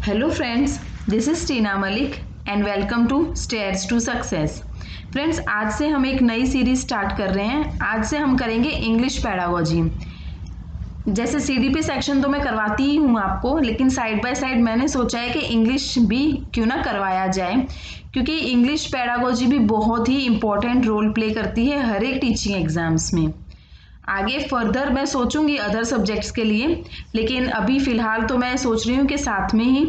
Hello friends, this is Tina Malik and welcome to Stairs to Success। Friends, आज से हम एक नई सीरीज स्टार्ट कर रहे हैं। आज से हम करेंगे इंग्लिश पैडागोजी। जैसे सीडीपी सेक्शन तो मैं करवाती ही हूँ आपको, लेकिन साइड बाय साइड मैंने सोचा है कि इंग्लिश भी क्यों ना करवाया जाए, क्योंकि इंग्लिश पैडागोजी भी बहुत ही इम्पोर्टेंट रोल प्ले करती है हर एक टीचिंग एग्जाम्स में। आगे फर्दर मैं सोचूंगी अदर सब्जेक्ट्स के लिए, लेकिन अभी फ़िलहाल तो मैं सोच रही हूँ कि साथ में ही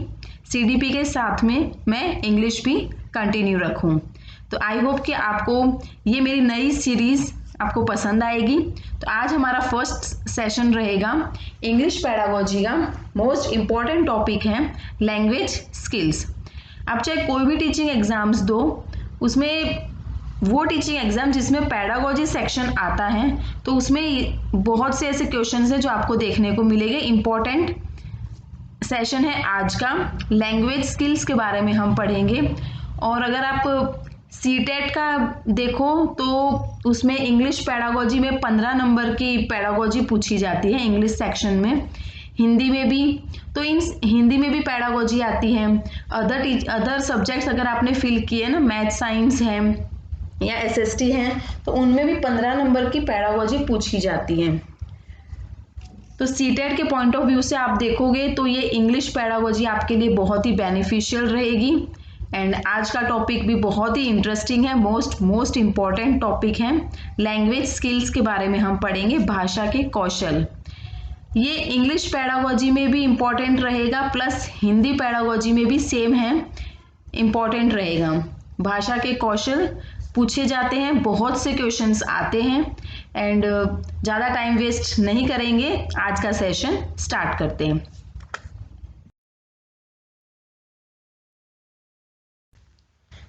सीडीपी के साथ में मैं इंग्लिश भी कंटिन्यू रखूँ। तो आई होप कि आपको ये मेरी नई सीरीज़ आपको पसंद आएगी। तो आज हमारा फर्स्ट सेशन रहेगा इंग्लिश पैडागोजी का। मोस्ट इम्पॉर्टेंट टॉपिक है लैंग्वेज स्किल्स। आप चाहे कोई भी टीचिंग एग्ज़ाम्स दो, उसमें वो टीचिंग एग्जाम जिसमें पैडागोजी सेक्शन आता है तो उसमें बहुत से ऐसे क्वेश्चंस हैं जो आपको देखने को मिलेंगे। इम्पोर्टेंट सेशन है आज का, लैंग्वेज स्किल्स के बारे में हम पढ़ेंगे। और अगर आप सीटेट का देखो तो उसमें इंग्लिश पैडागोजी में 15 नंबर की पैडागोजी पूछी जाती है इंग्लिश सेक्शन में। हिंदी में भी, तो इन हिंदी में भी पैडागोजी आती है। अदर सब्जेक्ट्स अगर आपने फिल किए ना, मैथ साइंस है या एसएसटी हैं, तो उनमें भी 15 नंबर की पैडागोजी पूछी जाती है। तो सीटेट के पॉइंट ऑफ व्यू से आप देखोगे तो ये इंग्लिश पैडागोजी आपके लिए बहुत ही बेनिफिशियल रहेगी। एंड आज का टॉपिक भी बहुत ही इंटरेस्टिंग है, मोस्ट इम्पॉर्टेंट टॉपिक है। लैंग्वेज स्किल्स के बारे में हम पढ़ेंगे, भाषा के कौशल। ये इंग्लिश पैडागोजी में भी इम्पॉर्टेंट रहेगा, प्लस हिंदी पैडागोजी में भी सेम है, इम्पॉर्टेंट रहेगा। भाषा के कौशल पूछे जाते हैं, बहुत से क्वेश्चंस आते हैं। एंड ज़्यादा टाइम वेस्ट नहीं करेंगे, आज का सेशन स्टार्ट करते हैं।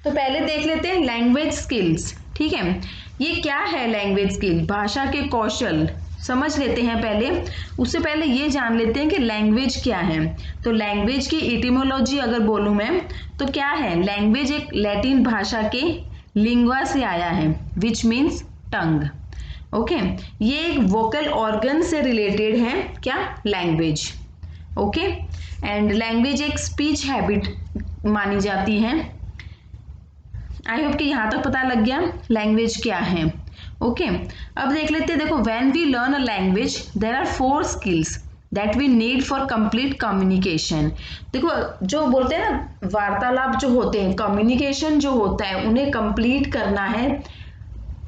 तो पहले देख लेते हैं लैंग्वेज स्किल्स। ठीक है, ये क्या है लैंग्वेज स्किल? भाषा के कौशल समझ लेते हैं पहले। उससे पहले ये जान लेते हैं कि लैंग्वेज क्या है। तो लैंग्वेज की इटिमोलॉजी अगर बोलूँ मैं तो क्या है? लैंग्वेज एक लैटिन भाषा के लिंग्वा से आया है, विच मीन्स टंग। ओके, ये एक वोकल ऑर्गन से रिलेटेड है क्या? लैंग्वेज। ओके, एंड लैंग्वेज एक स्पीच हैबिट मानी जाती है। आई होप कि यहाँ तक पता लग गया लैंग्वेज क्या है। ओके, अब देख लेते हैं। देखो, when we learn a language there are 4 skills that we need for complete communication. देखो, जो बोलते हैं ना, वार्तालाप जो होते हैं, कम्युनिकेशन जो होता है, उन्हें कंप्लीट करना है,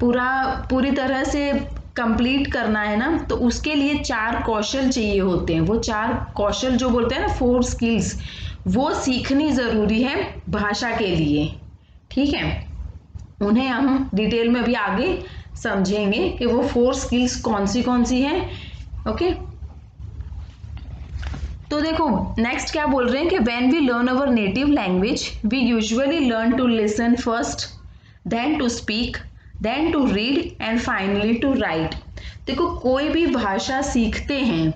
पूरी तरह से कंप्लीट करना है ना, तो उसके लिए 4 कौशल चाहिए होते हैं। वो 4 कौशल जो बोलते हैं ना, 4 स्किल्स, वो सीखनी जरूरी है भाषा के लिए। ठीक है, उन्हें हम डिटेल में अभी आगे समझेंगे कि वो 4 स्किल्स कौन सी हैं। ओके, तो देखो नेक्स्ट क्या बोल रहे हैं कि when we learn our native language we usually learn to listen first, then to speak, then to read and finally to write. देखो, कोई भी भाषा सीखते हैं,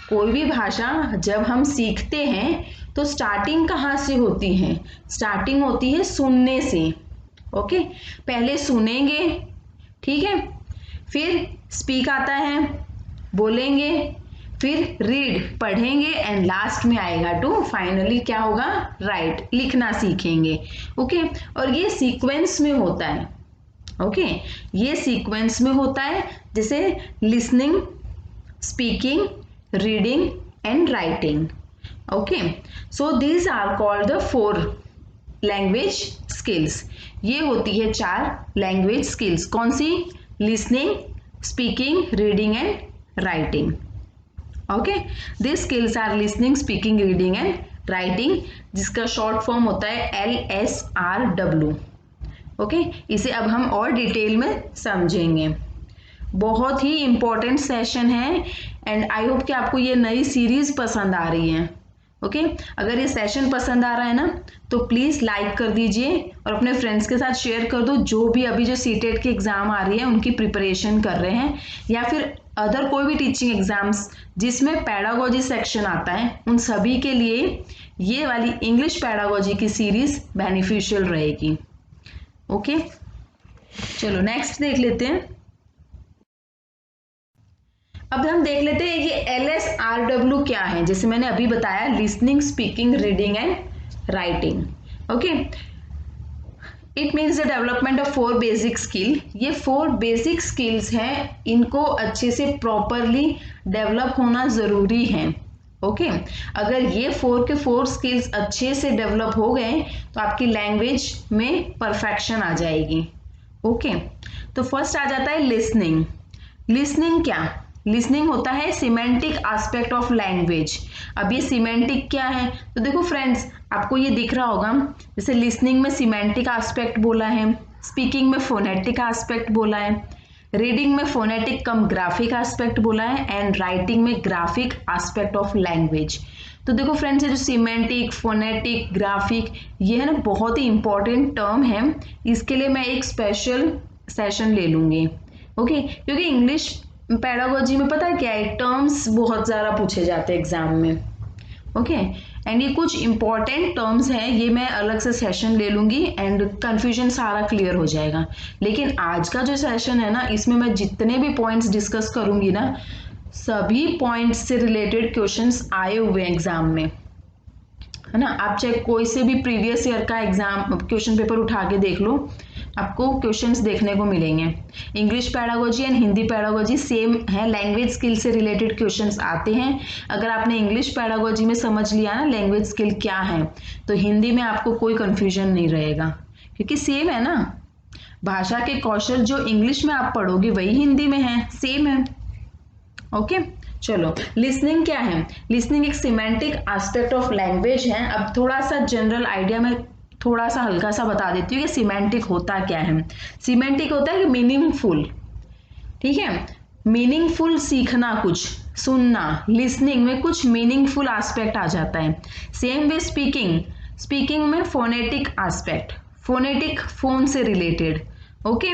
कोई भी भाषा जब हम सीखते हैं तो स्टार्टिंग कहाँ से होती है? स्टार्टिंग होती है सुनने से। ओके, पहले सुनेंगे, ठीक है, फिर स्पीक आता है, बोलेंगे, फिर रीड पढ़ेंगे, एंड लास्ट में आएगा टू, फाइनली क्या होगा? राइट, लिखना सीखेंगे। ओके, और ये सीक्वेंस में होता है। ओके, ये सीक्वेंस में होता है, जैसे listening, speaking, reading and writing. Okay, so these are called the 4 language skills. ये होती है 4 लैंग्वेज स्किल्स। कौन सी? Listening, speaking, reading and writing. Okay, this skills are listening, speaking, reading and writing, जिसका शॉर्ट फॉर्म होता है LSRW। Okay, इसे अब हम और डिटेल में समझेंगे। बहुत ही इंपॉर्टेंट सेशन है, एंड आई होप कि आपको ये नई सीरीज पसंद आ रही है। ओके, अगर ये सेशन पसंद आ रहा है ना, तो प्लीज़ लाइक कर दीजिए और अपने फ्रेंड्स के साथ शेयर कर दो, जो भी अभी जो सीटेट की एग्ज़ाम आ रही है उनकी प्रिपरेशन कर रहे हैं, या फिर अदर कोई भी टीचिंग एग्जाम्स जिसमें पैडागोजी सेक्शन आता है, उन सभी के लिए ये वाली इंग्लिश पैडागोजी की सीरीज बेनिफिशियल रहेगी। ओके, चलो नेक्स्ट देख लेते हैं। अब हम देख लेते हैं ये LSRW क्या है। जैसे मैंने अभी बताया, listening, speaking, reading and writing. Okay, it means the development of 4 basic skill. ये 4 बेसिक स्किल्स हैं, इनको अच्छे से प्रॉपरली डेवलप होना जरूरी है। ओके, अगर ये 4 के 4 स्किल्स अच्छे से डेवलप हो गए तो आपकी लैंग्वेज में परफेक्शन आ जाएगी। ओके, तो फर्स्ट आ जाता है लिसनिंग। लिसनिंग क्या? लिसनिंग होता है सिमेंटिक एस्पेक्ट ऑफ लैंग्वेज। अब ये सिमेंटिक क्या है? तो देखो फ्रेंड्स, आपको ये दिख रहा होगा, जैसे लिसनिंग में सिमेंटिक एस्पेक्ट बोला है, स्पीकिंग में फोनेटिक एस्पेक्ट बोला है, रीडिंग में फोनेटिक कम ग्राफिक एस्पेक्ट बोला है, एंड राइटिंग में ग्राफिक एस्पेक्ट ऑफ लैंग्वेज। तो देखो फ्रेंड्स, ये जो सिमेंटिक, फोनेटिक, ग्राफिक, ये है ना बहुत ही इंपॉर्टेंट टर्म है। इसके लिए मैं एक स्पेशल सेशन ले लूंगी। ओके, क्योंकि इंग्लिश पेडागोजी में पता है क्या है, टर्म्स बहुत ज़्यादा पूछे जाते हैं एग्जाम में। ओके, एंड ये कुछ इंपॉर्टेंट टर्म्स हैं, ये मैं अलग से सेशन ले लूंगी एंड कंफ्यूजन सारा क्लियर हो जाएगा। लेकिन आज का जो सेशन है ना, इसमें मैं जितने भी पॉइंट्स डिस्कस करूंगी ना, सभी पॉइंट्स से रिलेटेड क्वेश्चंस आए हुए हैं एग्जाम में, है ना। आप चाहे कोई से भी प्रीवियस ईयर का एग्जाम क्वेश्चन पेपर उठा के देख लो, आपको क्वेश्चंस देखने को मिलेंगे। English pedagogy and Hindi pedagogy same है, लैंग्वेज स्किल से रिलेटेड क्वेश्चंस आते हैं। अगर आपने इंग्लिश पेडागोजी में समझ लिया ना लैंग्वेज स्किल क्या है, तो हिंदी में आपको कोई कंफ्यूजन नहीं रहेगा, क्योंकि सेम है ना। भाषा के कौशल जो इंग्लिश में आप पढ़ोगे वही हिंदी में है, सेम है। ओके, चलो लिसनिंग क्या है? लिसनिंग एक सिमेंटिक एस्पेक्ट ऑफ लैंग्वेज है। अब थोड़ा सा जनरल आइडिया में थोड़ा सा हल्का सा बता देती हूँ कि सिमेंटिक होता क्या है। सिमेंटिक होता है कि मीनिंगफुल, ठीक है, मीनिंगफुल सीखना, कुछ सुनना। लिसनिंग में कुछ मीनिंगफुल एस्पेक्ट आ जाता है। सेम वे स्पीकिंग, स्पीकिंग में फोनेटिक एस्पेक्ट, फोनेटिक फोन से रिलेटेड, ओके,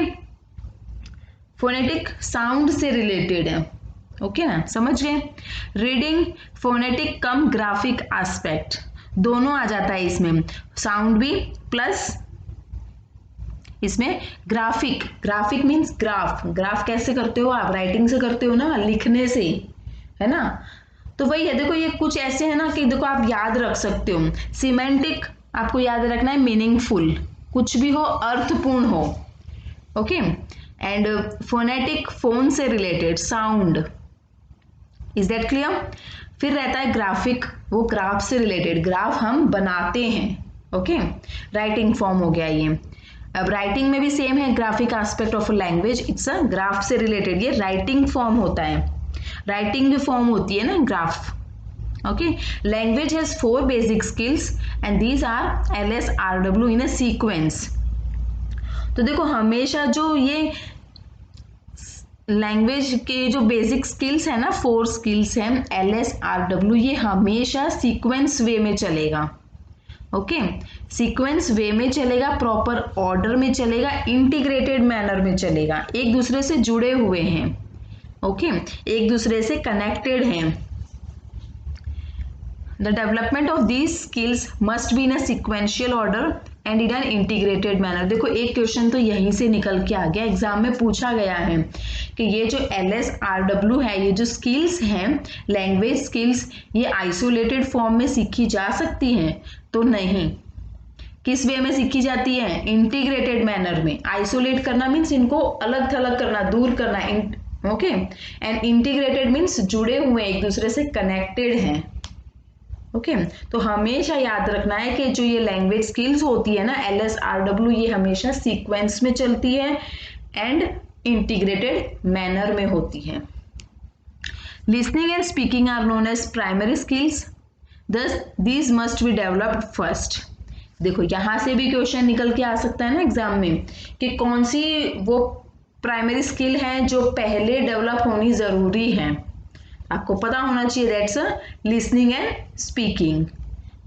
फोनेटिक साउंड से रिलेटेड है। ओके ना, समझ गए। रीडिंग फोनेटिक कम ग्राफिक एस्पेक्ट, दोनों आ जाता है इसमें, साउंड भी प्लस इसमें graphic. Graphic means graph, graph कैसे करते हो आप? राइटिंग से करते हो ना, लिखने से, है ना। तो वही है, देखो ये कुछ ऐसे है ना कि देखो आप याद रख सकते हो। सिमेंटिक आपको याद रखना है मीनिंगफुल, कुछ भी हो अर्थपूर्ण हो। ओके, एंड फोनेटिक फोन से related, sound. Is that clear? फिर रहता है ग्राफिक, वो ग्राफ से रिलेटेड, ग्राफ हम बनाते हैं। ओके, राइटिंग फॉर्म हो गया ये। अब राइटिंग में भी सेम है, graphic aspect of language, it's a graph से रिलेटेड, ये राइटिंग फॉर्म होता है। राइटिंग भी फॉर्म होती है ना graph. Okay, language has 4 basic skills and these are LSRW in a sequence. तो देखो हमेशा जो ये लैंग्वेज के जो बेसिक स्किल्स है ना, 4 स्किल्स हैं LSRW, ये हमेशा सीक्वेंस वे में चलेगा। ओके, सीक्वेंस वे में चलेगा, प्रॉपर ऑर्डर में चलेगा, इंटीग्रेटेड मैनर में चलेगा, एक दूसरे से जुड़े हुए हैं। ओके, एक दूसरे से कनेक्टेड हैं। The development of these skills must be in a sequential order and in an integrated manner. देखो एक क्वेश्चन तो यहीं से निकल के आ गया, एग्जाम में पूछा गया है कि ये जो LSRW है, ये जो स्किल्स हैं लैंग्वेज स्किल्स, ये आइसोलेटेड फॉर्म में सीखी जा सकती हैं? तो नहीं। किस वे में सीखी जाती है? इंटीग्रेटेड मैनर में। आइसोलेट करना मीन्स इनको अलग थलग करना, दूर करना। ओके, एंड इंटीग्रेटेड मीन्स जुड़े हुए, एक दूसरे से कनेक्टेड हैं। ओके, तो हमेशा याद रखना है कि जो ये लैंग्वेज स्किल्स होती है ना LSRW, ये हमेशा सीक्वेंस में चलती है एंड इंटीग्रेटेड मैनर में होती है। Listening and speaking are known as primary skills, thus these must be developed first। देखो यहां से भी क्वेश्चन निकल के आ सकता है ना एग्जाम में कि कौन सी वो प्राइमरी स्किल है जो पहले डेवलप होनी जरूरी है, आपको पता होना चाहिए। That's listening and speaking.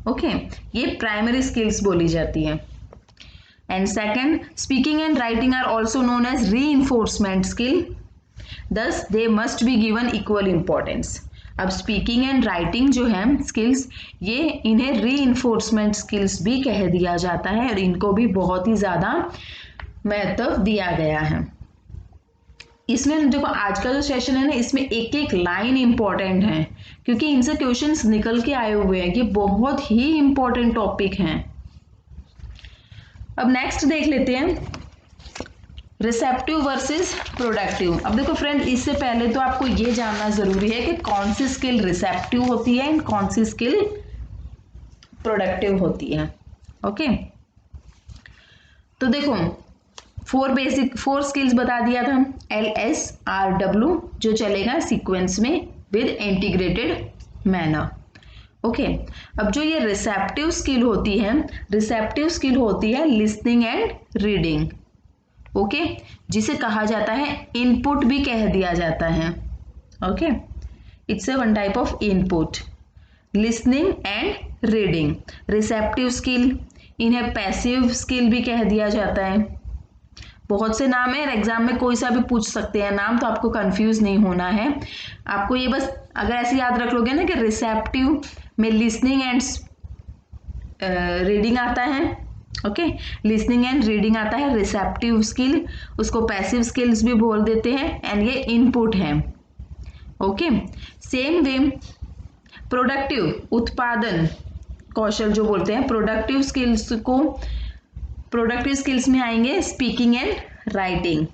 Okay, ये प्राइमरी स्किल्स बोली जाती है। And second, speaking and writing are also known as reinforcement skill, thus they must be given equal importance। अब स्पीकिंग एंड राइटिंग जो है स्किल्स, ये इन्हें रीइंफोर्समेंट स्किल्स भी कह दिया जाता है और इनको भी बहुत ही ज्यादा महत्व दिया गया है। इसमें देखो आज का जो सेशन है ना, इसमें एक एक लाइन इंपॉर्टेंट है क्योंकि इनसे क्वेश्चंस निकल के आए हुए हैं। ये बहुत ही इंपॉर्टेंट टॉपिक हैं। अब नेक्स्ट देख लेते हैं रिसेप्टिव वर्सेस प्रोडक्टिव। अब देखो फ्रेंड, इससे पहले तो आपको ये जानना जरूरी है कि कौन सी स्किल रिसेप्टिव होती है एंड कौन सी स्किल प्रोडक्टिव होती है। ओके, तो देखो फोर स्किल्स बता दिया था, LSRW जो चलेगा सीक्वेंस में विद इंटीग्रेटेड मैनर। ओके, अब जो ये रिसेप्टिव स्किल होती है लिसनिंग एंड रीडिंग। ओके, जिसे कहा जाता है इनपुट भी कह दिया जाता है। Okay, it's one type of input, listening and reading. Receptive skill, इन्हें पैसिव स्किल भी कह दिया जाता है। बहुत से नाम है, एग्जाम में कोई सा भी पूछ सकते हैं नाम, तो आपको कंफ्यूज नहीं होना है। आपको ये बस अगर ऐसे याद रख लोगे ना कि रिसेप्टिव में लिसनिंग एंड रीडिंग आता है। ओके, लिसनिंग एंड रीडिंग आता है रिसेप्टिव स्किल, उसको पैसिव स्किल्स भी बोल देते हैं एंड ये इनपुट है। ओके, सेम वे प्रोडक्टिव उत्पादन कौशल जो बोलते हैं, प्रोडक्टिव स्किल्स में आएंगे स्पीकिंग एंड राइटिंग।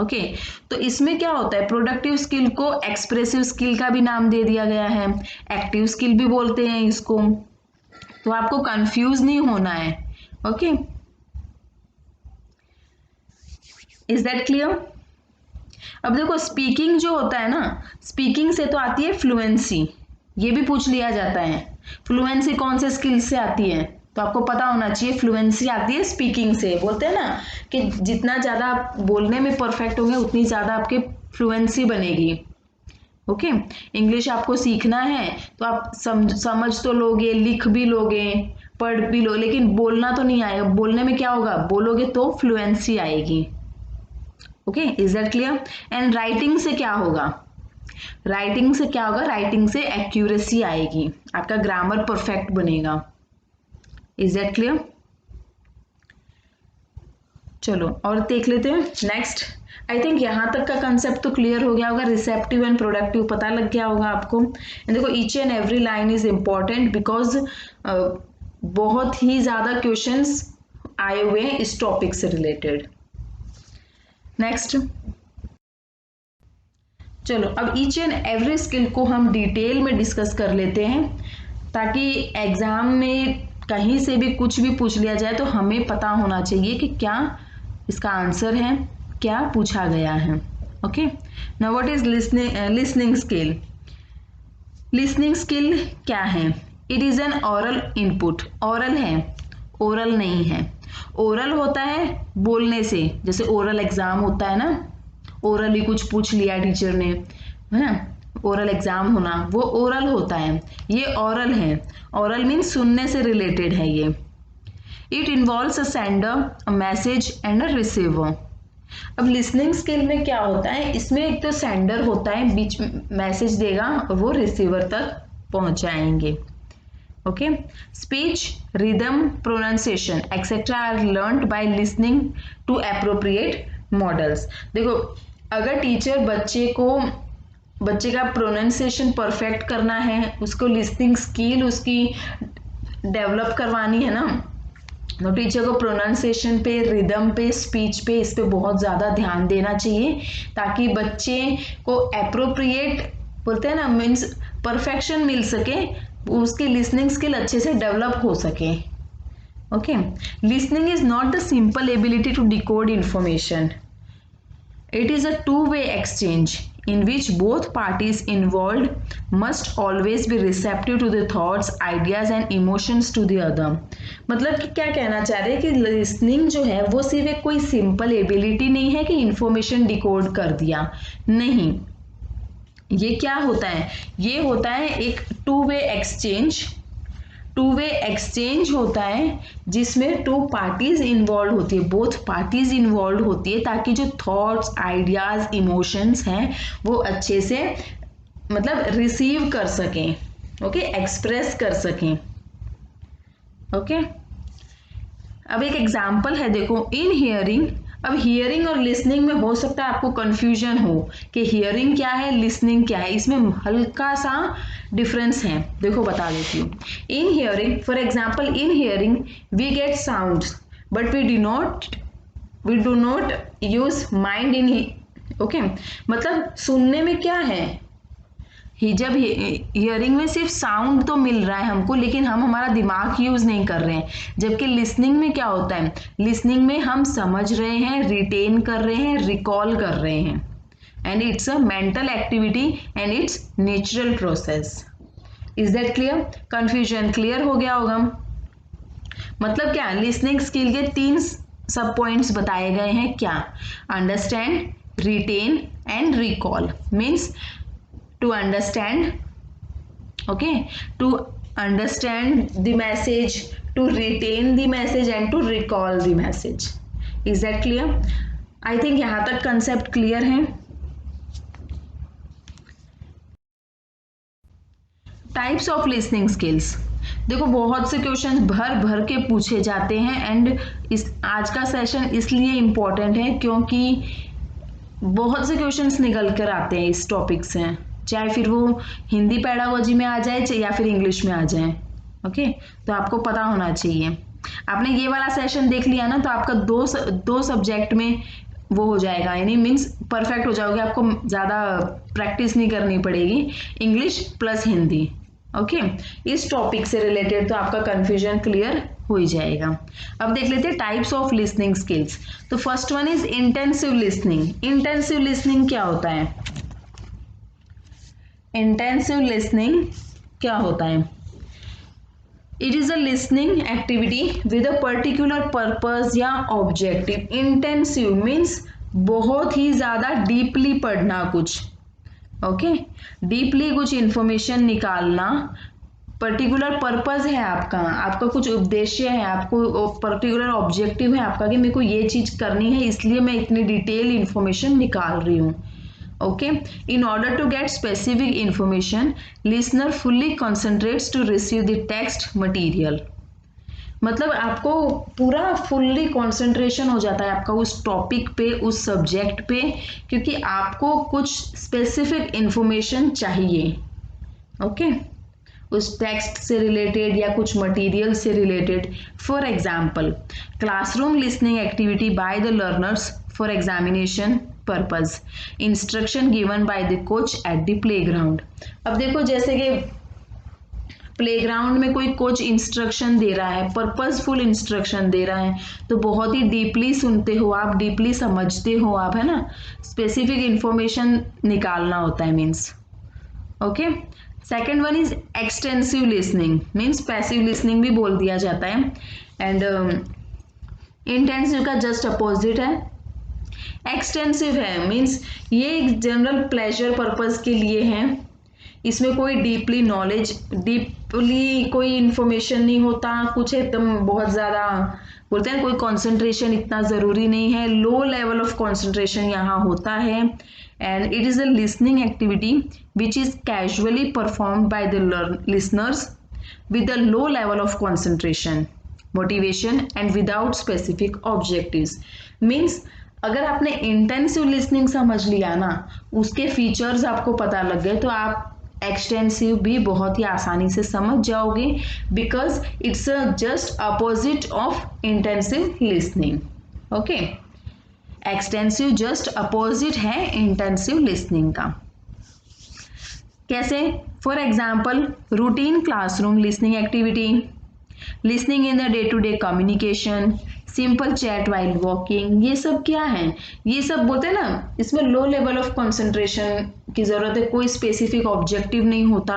ओके, तो इसमें क्या होता है, प्रोडक्टिव स्किल को एक्सप्रेसिव स्किल का भी नाम दे दिया गया है, एक्टिव स्किल भी बोलते हैं इसको, तो आपको कंफ्यूज नहीं होना है। Okay, is that clear? अब देखो स्पीकिंग जो होता है ना, स्पीकिंग से तो आती है फ्लुएंसी, ये भी पूछ लिया जाता है। फ्लुएंसी कौन से स्किल से आती है, तो आपको पता होना चाहिए फ्लुएंसी आती है स्पीकिंग से। बोलते हैं ना कि जितना ज्यादा आप बोलने में परफेक्ट होंगे उतनी ज्यादा आपके फ्लुएंसी बनेगी। ओके, इंग्लिश आपको सीखना है तो आप समझ तो लोगे, लिख भी लोगे, पढ़ भी लो, लेकिन बोलना तो नहीं आएगा। बोलने में क्या होगा, बोलोगे तो फ्लुएंसी आएगी। Okay, is that clear? And writing से क्या होगा, राइटिंग से एक्यूरेसी आएगी, आपका ग्रामर परफेक्ट बनेगा। Is that clear? चलो और देख लेते हैं नेक्स्ट। आई थिंक यहां तक का कंसेप्ट तो क्लियर हो गया होगा, रिसेप्टिव एंड प्रोडक्टिव पता लग गया होगा आपको। देखो each and every line is important because बहुत ही ज्यादा क्वेश्चंस आए हुए हैं इस टॉपिक से रिलेटेड। नेक्स्ट, चलो अब ईच एंड एवरी स्किल को हम डिटेल में डिस्कस कर लेते हैं, ताकि एग्जाम में कहीं से भी कुछ भी पूछ लिया जाए तो हमें पता होना चाहिए कि क्या इसका आंसर है, क्या पूछा गया है। Okay, now what is listening skill? Listening skill क्या है? It is N oral input. Oral है, ओरल नहीं है। ओरल होता है बोलने से, जैसे ओरल एग्जाम होता है ना, ओरली कुछ पूछ लिया टीचर ने, है ना, ओरल एग्जाम होना, वो ओरल होता है। ये ओरल है, ओरल मीन्स सुनने से रिलेटेड है ये। It involves a sender, a message and a receiver. अब लिसनिंग स्किल में क्या होता है, इसमें एक तो सेंडर होता है, बीच मैसेज देगा और वो रिसीवर तक पहुंचाएंगे। Okay, speech, rhythm, pronunciation etcetera are learned by listening to appropriate models. देखो अगर टीचर बच्चे का प्रोनाउंसिएशन परफेक्ट करना है, उसको लिसनिंग स्किल उसकी डेवलप करवानी है ना, तो टीचर को प्रोनाउंसिएशन पे, रिदम पे, स्पीच पे, इस पे बहुत ज़्यादा ध्यान देना चाहिए, ताकि बच्चे को एप्रोप्रिएट बोलते हैं ना, मीन्स परफेक्शन मिल सके, उसकी लिसनिंग स्किल अच्छे से डेवलप हो सके। Okay, listening is not the simple ability to decode information, it is a two-way exchange in which both parties involved must always be receptive to the thoughts, ideas and emotions to the other। मतलब कि क्या कहना चाह रहे हैं कि listening जो है वो सिर्फ एक कोई सिंपल एबिलिटी नहीं है कि इंफॉर्मेशन डिकोड कर दिया, नहीं, ये क्या होता है, ये होता है एक two-way exchange होता है जिसमें टू पार्टीज इन्वॉल्व होती है, बोथ पार्टीज इन्वॉल्व होती है, ताकि जो थॉट्स, आइडियाज, इमोशंस हैं वो अच्छे से मतलब रिसीव कर सकें, ओके, एक्सप्रेस कर सकें। ओके, अब एक एग्जाम्पल है, देखो, इन हियरिंग अब हियरिंग और लिसनिंग में हो सकता है आपको कंफ्यूजन हो कि हियरिंग क्या है, लिसनिंग क्या है, इसमें हल्का सा डिफरेंस है। देखो बता देती हूँ। In hearing, for example, in hearing we get sounds but we do not use mind in, okay. मतलब सुनने में क्या है, जब हियरिंग में सिर्फ साउंड तो मिल रहा है हमको, लेकिन हम हमारा दिमाग यूज नहीं कर रहे हैं। जबकि लिसनिंग में क्या होता है, लिसनिंग में हम समझ रहे हैं, रिटेन कर रहे हैं, रिकॉल कर रहे हैं, and it's a mental activity and it's natural process. Is that clear? Confusion clear हो गया होगा। मतलब क्या, लिसनिंग स्किल के 3 सब पॉइंट्स बताए गए हैं। क्या? Understand, retain and recall. Means to understand, okay, to understand the message, to retain the message and to recall the message. Is that clear? I think यहाँ तक concept clear है। Types of listening skills। देखो बहुत से question भर भर के पूछे जाते हैं, एंड इस आज का सेशन इसलिए इम्पोर्टेंट है क्योंकि बहुत से क्वेश्चंस निकल कर आते हैं इस टॉपिक से, चाहे फिर वो हिंदी पेडागोजी में आ जाए या फिर इंग्लिश में आ जाए। ओके, तो आपको पता होना चाहिए। आपने ये वाला सेशन देख लिया ना, तो आपका दो सब्जेक्ट में वो हो जाएगा, यानी मीन्स परफेक्ट हो जाओगे। आपको ज़्यादा प्रैक्टिस नहीं करनी पड़ेगी, इंग्लिश प्लस हिंदी। ओके, इस टॉपिक से रिलेटेड तो आपका कंफ्यूजन क्लियर हो ही जाएगा। अब देख लेते हैं टाइप्स ऑफ लिसनिंग स्किल्स। तो first one is intensive listening. Intensive listening क्या होता है? इंटेंसिव लिसनिंग क्या होता है? It is a listening activity with a particular purpose या ऑब्जेक्टिव। इंटेंसिव मीन्स बहुत ही ज्यादा डीपली पढ़ना कुछ, ओके, डीपली कुछ इंफॉर्मेशन निकालना। पर्टिकुलर पर्पस है आपका कुछ उद्देश्य है, आपको पर्टिकुलर ऑब्जेक्टिव है आपका कि मेरे को ये चीज करनी है, इसलिए मैं इतनी डिटेल इंफॉर्मेशन निकाल रही हूँ। Okay, in order to get specific information, listener fully concentrates to receive the text material. मतलब आपको पूरा फुल्ली कंसंट्रेशन हो जाता है आपका उस टॉपिक पे, उस सब्जेक्ट पे, क्योंकि आपको कुछ स्पेसिफिक इंफॉर्मेशन चाहिए। ओके, उस टेक्स्ट से रिलेटेड या कुछ मटेरियल से related. For example, classroom listening activity by the learners for examination purpose, instruction given by the coach at the playground. अब देखो जैसे कि प्लेग्राउंड में कोई कोच इंस्ट्रक्शन दे रहा है, पर्पजफुल इंस्ट्रक्शन दे रहा है, तो बहुत ही डीपली सुनते हो आप, डीपली समझते हो आप, है ना। स्पेसिफिक इंफॉर्मेशन निकालना होता है means. Okay, second one is extensive listening, means passive listening भी बोल दिया जाता है, एंड इंटेंसिव का जस्ट अपोजिट है। एक्सटेंसिव है मीन्स ये एक जनरल प्लेजर पर्पस के लिए है, इसमें कोई डीपली नॉलेज, डीपली कोई इंफॉर्मेशन नहीं होता, कुछ एकदम बहुत ज़्यादा बोलते हैं, कोई कंसंट्रेशन इतना ज़रूरी नहीं है, लो लेवल ऑफ कंसंट्रेशन यहाँ होता है। And it is a listening activity which is casually performed by the listeners with a low level of concentration, motivation and without specific objectives. Means अगर आपने इंटेंसिव लिसनिंग समझ लिया ना, उसके features आपको पता लग गए, तो आप एक्सटेंसिव भी बहुत ही आसानी से समझ जाओगे, because it's just opposite of intensive listening. Okay, extensive just opposite है इंटेंसिव लिसनिंग का। कैसे? For example, routine classroom listening activity, listening in the day to day communication, simple chat while walking, ये सब क्या है? ये सब बोलते हैं ना, इसमें लो लेवल ऑफ कंसंट्रेशन की जरूरत है, कोई स्पेसिफिक ऑब्जेक्टिव नहीं होता,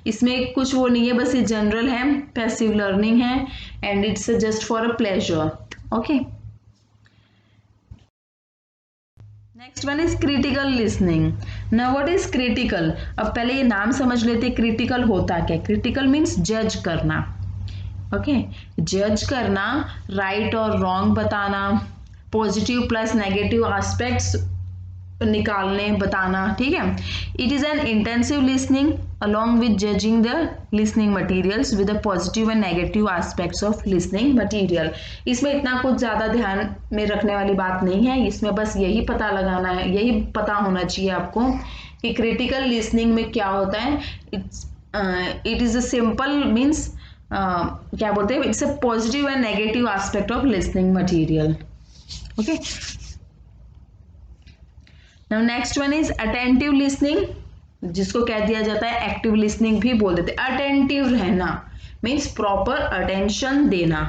इसमें कुछ वो नहीं है, बस ये जनरल है, पैसिव लर्निंग है, and it's just for a pleasure. Okay, next one is critical listening. Now what is critical? अब पहले ये नाम समझ लेते, क्रिटिकल होता क्या? क्रिटिकल मीन्स जज करना। ओके, जज करना, राइट और रॉन्ग बताना, पॉजिटिव प्लस नेगेटिव एस्पेक्ट्स निकालने, बताना, ठीक है। It is N intensive listening along with judging the listening materials with the positive and negative aspects of listening material। इसमें इतना कुछ ज़्यादा ध्यान में रखने वाली बात नहीं है, इसमें बस यही पता लगाना है, यही पता होना चाहिए आपको कि क्रिटिकल लिसनिंग में क्या होता है। It is a simple means क्या बोलते हैं, it's a positive and negative aspect of listening material. Okay, now next one is attentive listening, जिसको कह दिया जाता है एक्टिव लिसनिंग भी बोल देते हैं। अटेंटिव रहना मीन्स प्रॉपर अटेंशन देना।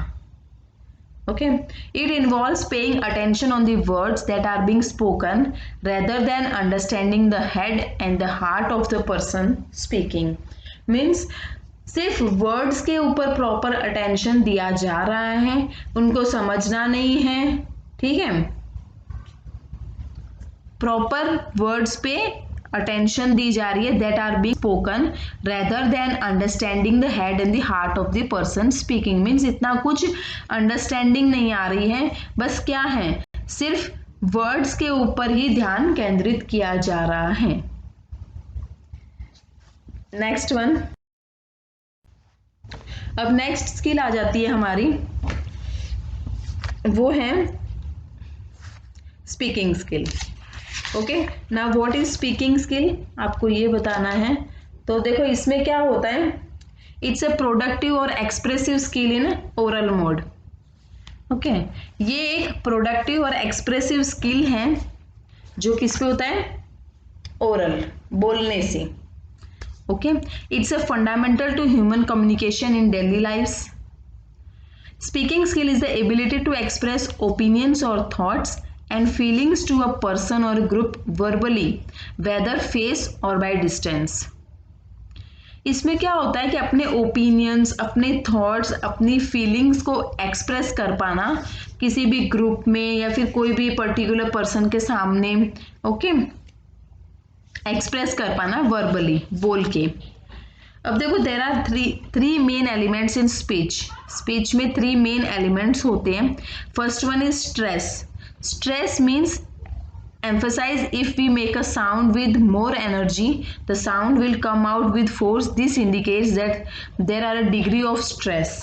Okay, it involves paying attention on the words that are being spoken rather than understanding the head and the heart of the person speaking. Means सिर्फ words के ऊपर proper attention दिया जा रहा है, उनको समझना नहीं है, ठीक है। प्रॉपर वर्ड्स पे अटेंशन दी जा रही है that are being spoken rather than understanding the head and the heart of the person speaking. Means इतना कुछ अंडरस्टैंडिंग नहीं आ रही है, बस क्या है, सिर्फ वर्ड्स के ऊपर ही ध्यान केंद्रित किया जा रहा है। नेक्स्ट वन, अब नेक्स्ट स्किल आ जाती है हमारी, वो है स्पीकिंग स्किल। ओके, ना व्हाट इज स्पीकिंग स्किल, आपको ये बताना है। तो देखो इसमें क्या होता है, इट्स अ प्रोडक्टिव और expressive skill in oral mode. Okay, ये एक प्रोडक्टिव और एक्सप्रेसिव स्किल है जो किस पे होता है, ओरल, बोलने से। Okay, it's a fundamental to human communication in daily lifes. Speaking skill is the ability to express opinions और thoughts and feelings to a person or group verbally, whether face or by distance। इसमें क्या होता है कि अपने opinions, अपने thoughts, अपनी feelings को एक्सप्रेस कर पाना किसी भी ग्रुप में या फिर कोई भी पर्टिकुलर पर्सन के सामने। ओके, एक्सप्रेस कर पाना वर्बली, बोल के। अब देखो there are three main elements in speech. Speech में 3 मेन एलिमेंट्स होते हैं। First one is stress. Stress means emphasize. If we make a sound with more energy, the sound will come out with force. This indicates that there are a degree of stress.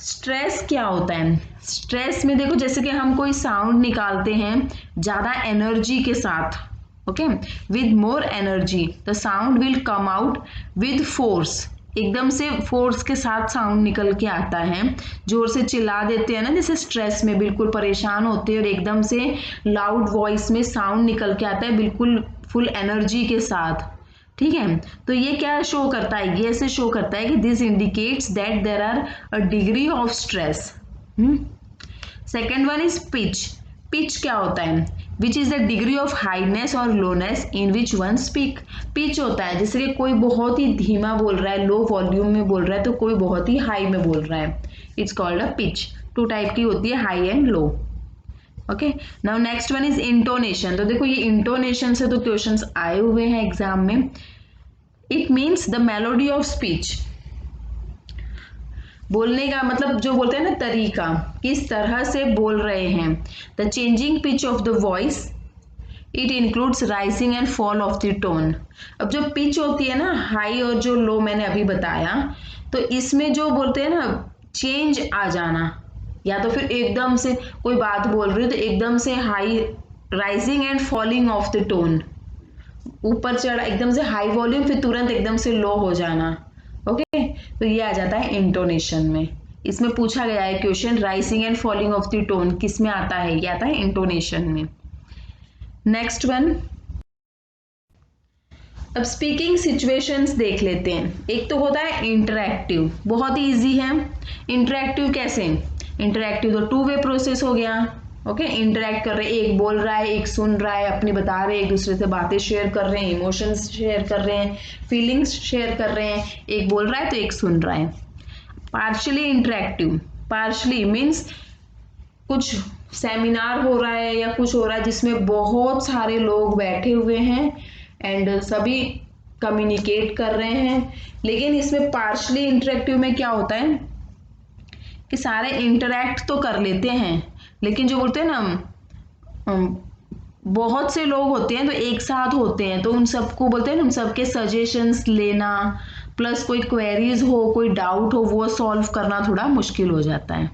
Stress क्या होता है, stress में देखो जैसे कि हम कोई sound निकालते हैं ज़्यादा एनर्जी के साथ, okay, with more energy the sound will come out with force. एकदम से फोर्स के साथ साउंड निकल के आता है, जोर से चिल्ला देते हैं ना, जैसे स्ट्रेस में बिल्कुल परेशान होते हैं और एकदम से लाउड वॉइस में साउंड निकल के आता है बिल्कुल फुल एनर्जी के साथ, ठीक है। तो ये क्या शो करता है, ये ऐसे शो करता है कि this indicates that there are a degree of stress. Second one is pitch. Pitch क्या होता है, which is the degree of highness और lowness in which one speak. Pitch होता है जैसे कि कोई बहुत ही धीमा बोल रहा है, लो वॉल्यूम में बोल रहा है, तो कोई बहुत ही हाई में बोल रहा है, it's called a pitch. 2 type की होती है, high and low. Okay, now next one is intonation. तो देखो ये इंटोनेशन से तो क्वेश्चंस आए हुए हैं एग्जाम में। It means the melody of speech. बोलने का मतलब जो बोलते हैं ना, तरीका, किस तरह से बोल रहे हैं। The changing pitch of the voice, it includes rising and fall of the tone. अब जो पिच होती है ना, हाई और जो लो मैंने अभी बताया, तो इसमें जो बोलते हैं ना चेंज आ जाना, या तो फिर एकदम से कोई बात बोल रही हो तो एकदम से high, rising and falling of the tone, ऊपर चढ़ा एकदम से हाई वॉल्यूम, फिर तुरंत एकदम से लो हो जाना। ओके, तो ये आ जाता है इंटोनेशन में। इसमें पूछा गया है question, rising and falling of the tone किस में आता है, ये आता है इंटोनेशन में। नेक्स्ट वन, अब स्पीकिंग सिचुएशंस देख लेते हैं। एक तो होता है इंटरैक्टिव, बहुत ही इजी है। इंटरैक्टिव कैसे, इंटरैक्टिव तो 2 वे प्रोसेस हो गया। ओके, इंटरैक्ट कर रहे हैं, एक बोल रहा है, एक सुन रहा है, अपनी बता रहे हैं, एक दूसरे से बातें शेयर कर रहे हैं, इमोशंस शेयर कर रहे हैं, फीलिंग्स शेयर कर रहे हैं। एक बोल रहा है तो एक सुन रहा है। पार्शली इंटरैक्टिव, पार्शली मीन्स कुछ सेमिनार हो रहा है या कुछ हो रहा है जिसमें बहुत सारे लोग बैठे हुए हैं एंड सभी कम्युनिकेट कर रहे हैं। लेकिन इसमें पार्शली इंटरैक्टिव में क्या होता है कि सारे इंटरैक्ट तो कर लेते हैं, लेकिन जो बोलते हैं ना बहुत से लोग होते हैं तो एक साथ होते हैं, तो उन सबको बोलते हैं उन सबके सजेशंस लेना, प्लस कोई क्वेरीज हो, कोई डाउट हो, वो सॉल्व करना थोड़ा मुश्किल हो जाता है।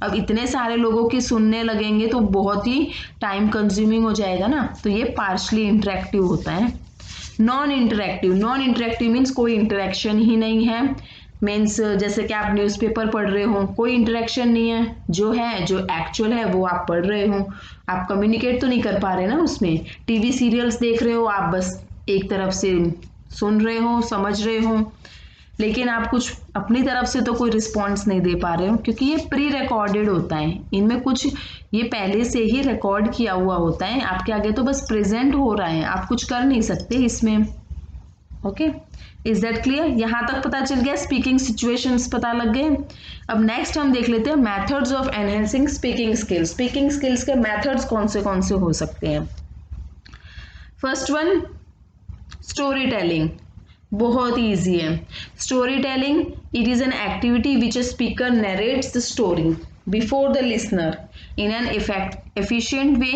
अब इतने सारे लोगों की सुनने लगेंगे तो बहुत ही टाइम कंज्यूमिंग हो जाएगा ना, तो ये पार्शली इंटरेक्टिव होता है। नॉन इंटरेक्टिव मीन्स कोई इंटरेक्शन ही नहीं है। मीन्स जैसे कि आप न्यूज़पेपर पढ़ रहे हो, कोई इंटरेक्शन नहीं है, जो एक्चुअल है वो आप पढ़ रहे हो, आप कम्युनिकेट तो नहीं कर पा रहे ना उसमें। टीवी सीरियल्स देख रहे हो, आप बस एक तरफ से सुन रहे हो, समझ रहे हो, लेकिन आप कुछ अपनी तरफ से तो कोई रिस्पॉन्स नहीं दे पा रहे हो, क्योंकि ये प्री रिकॉर्डेड होता है, इनमें कुछ ये पहले से ही रिकॉर्ड किया हुआ होता है, आपके आगे तो बस प्रेजेंट हो रहा है, आप कुछ कर नहीं सकते इसमें। Okay, is that clear? यहाँ तक पता चल गया, स्पीकिंग सिचुएशंस पता लग गए। अब नेक्स्ट हम देख लेते हैं methods of enhancing speaking skills. Speaking skills के मेथड्स कौन से हो सकते हैं। First one, story telling. बहुत ईजी है story telling. It is an activity which a speaker narrates the story before the listener in an efficient way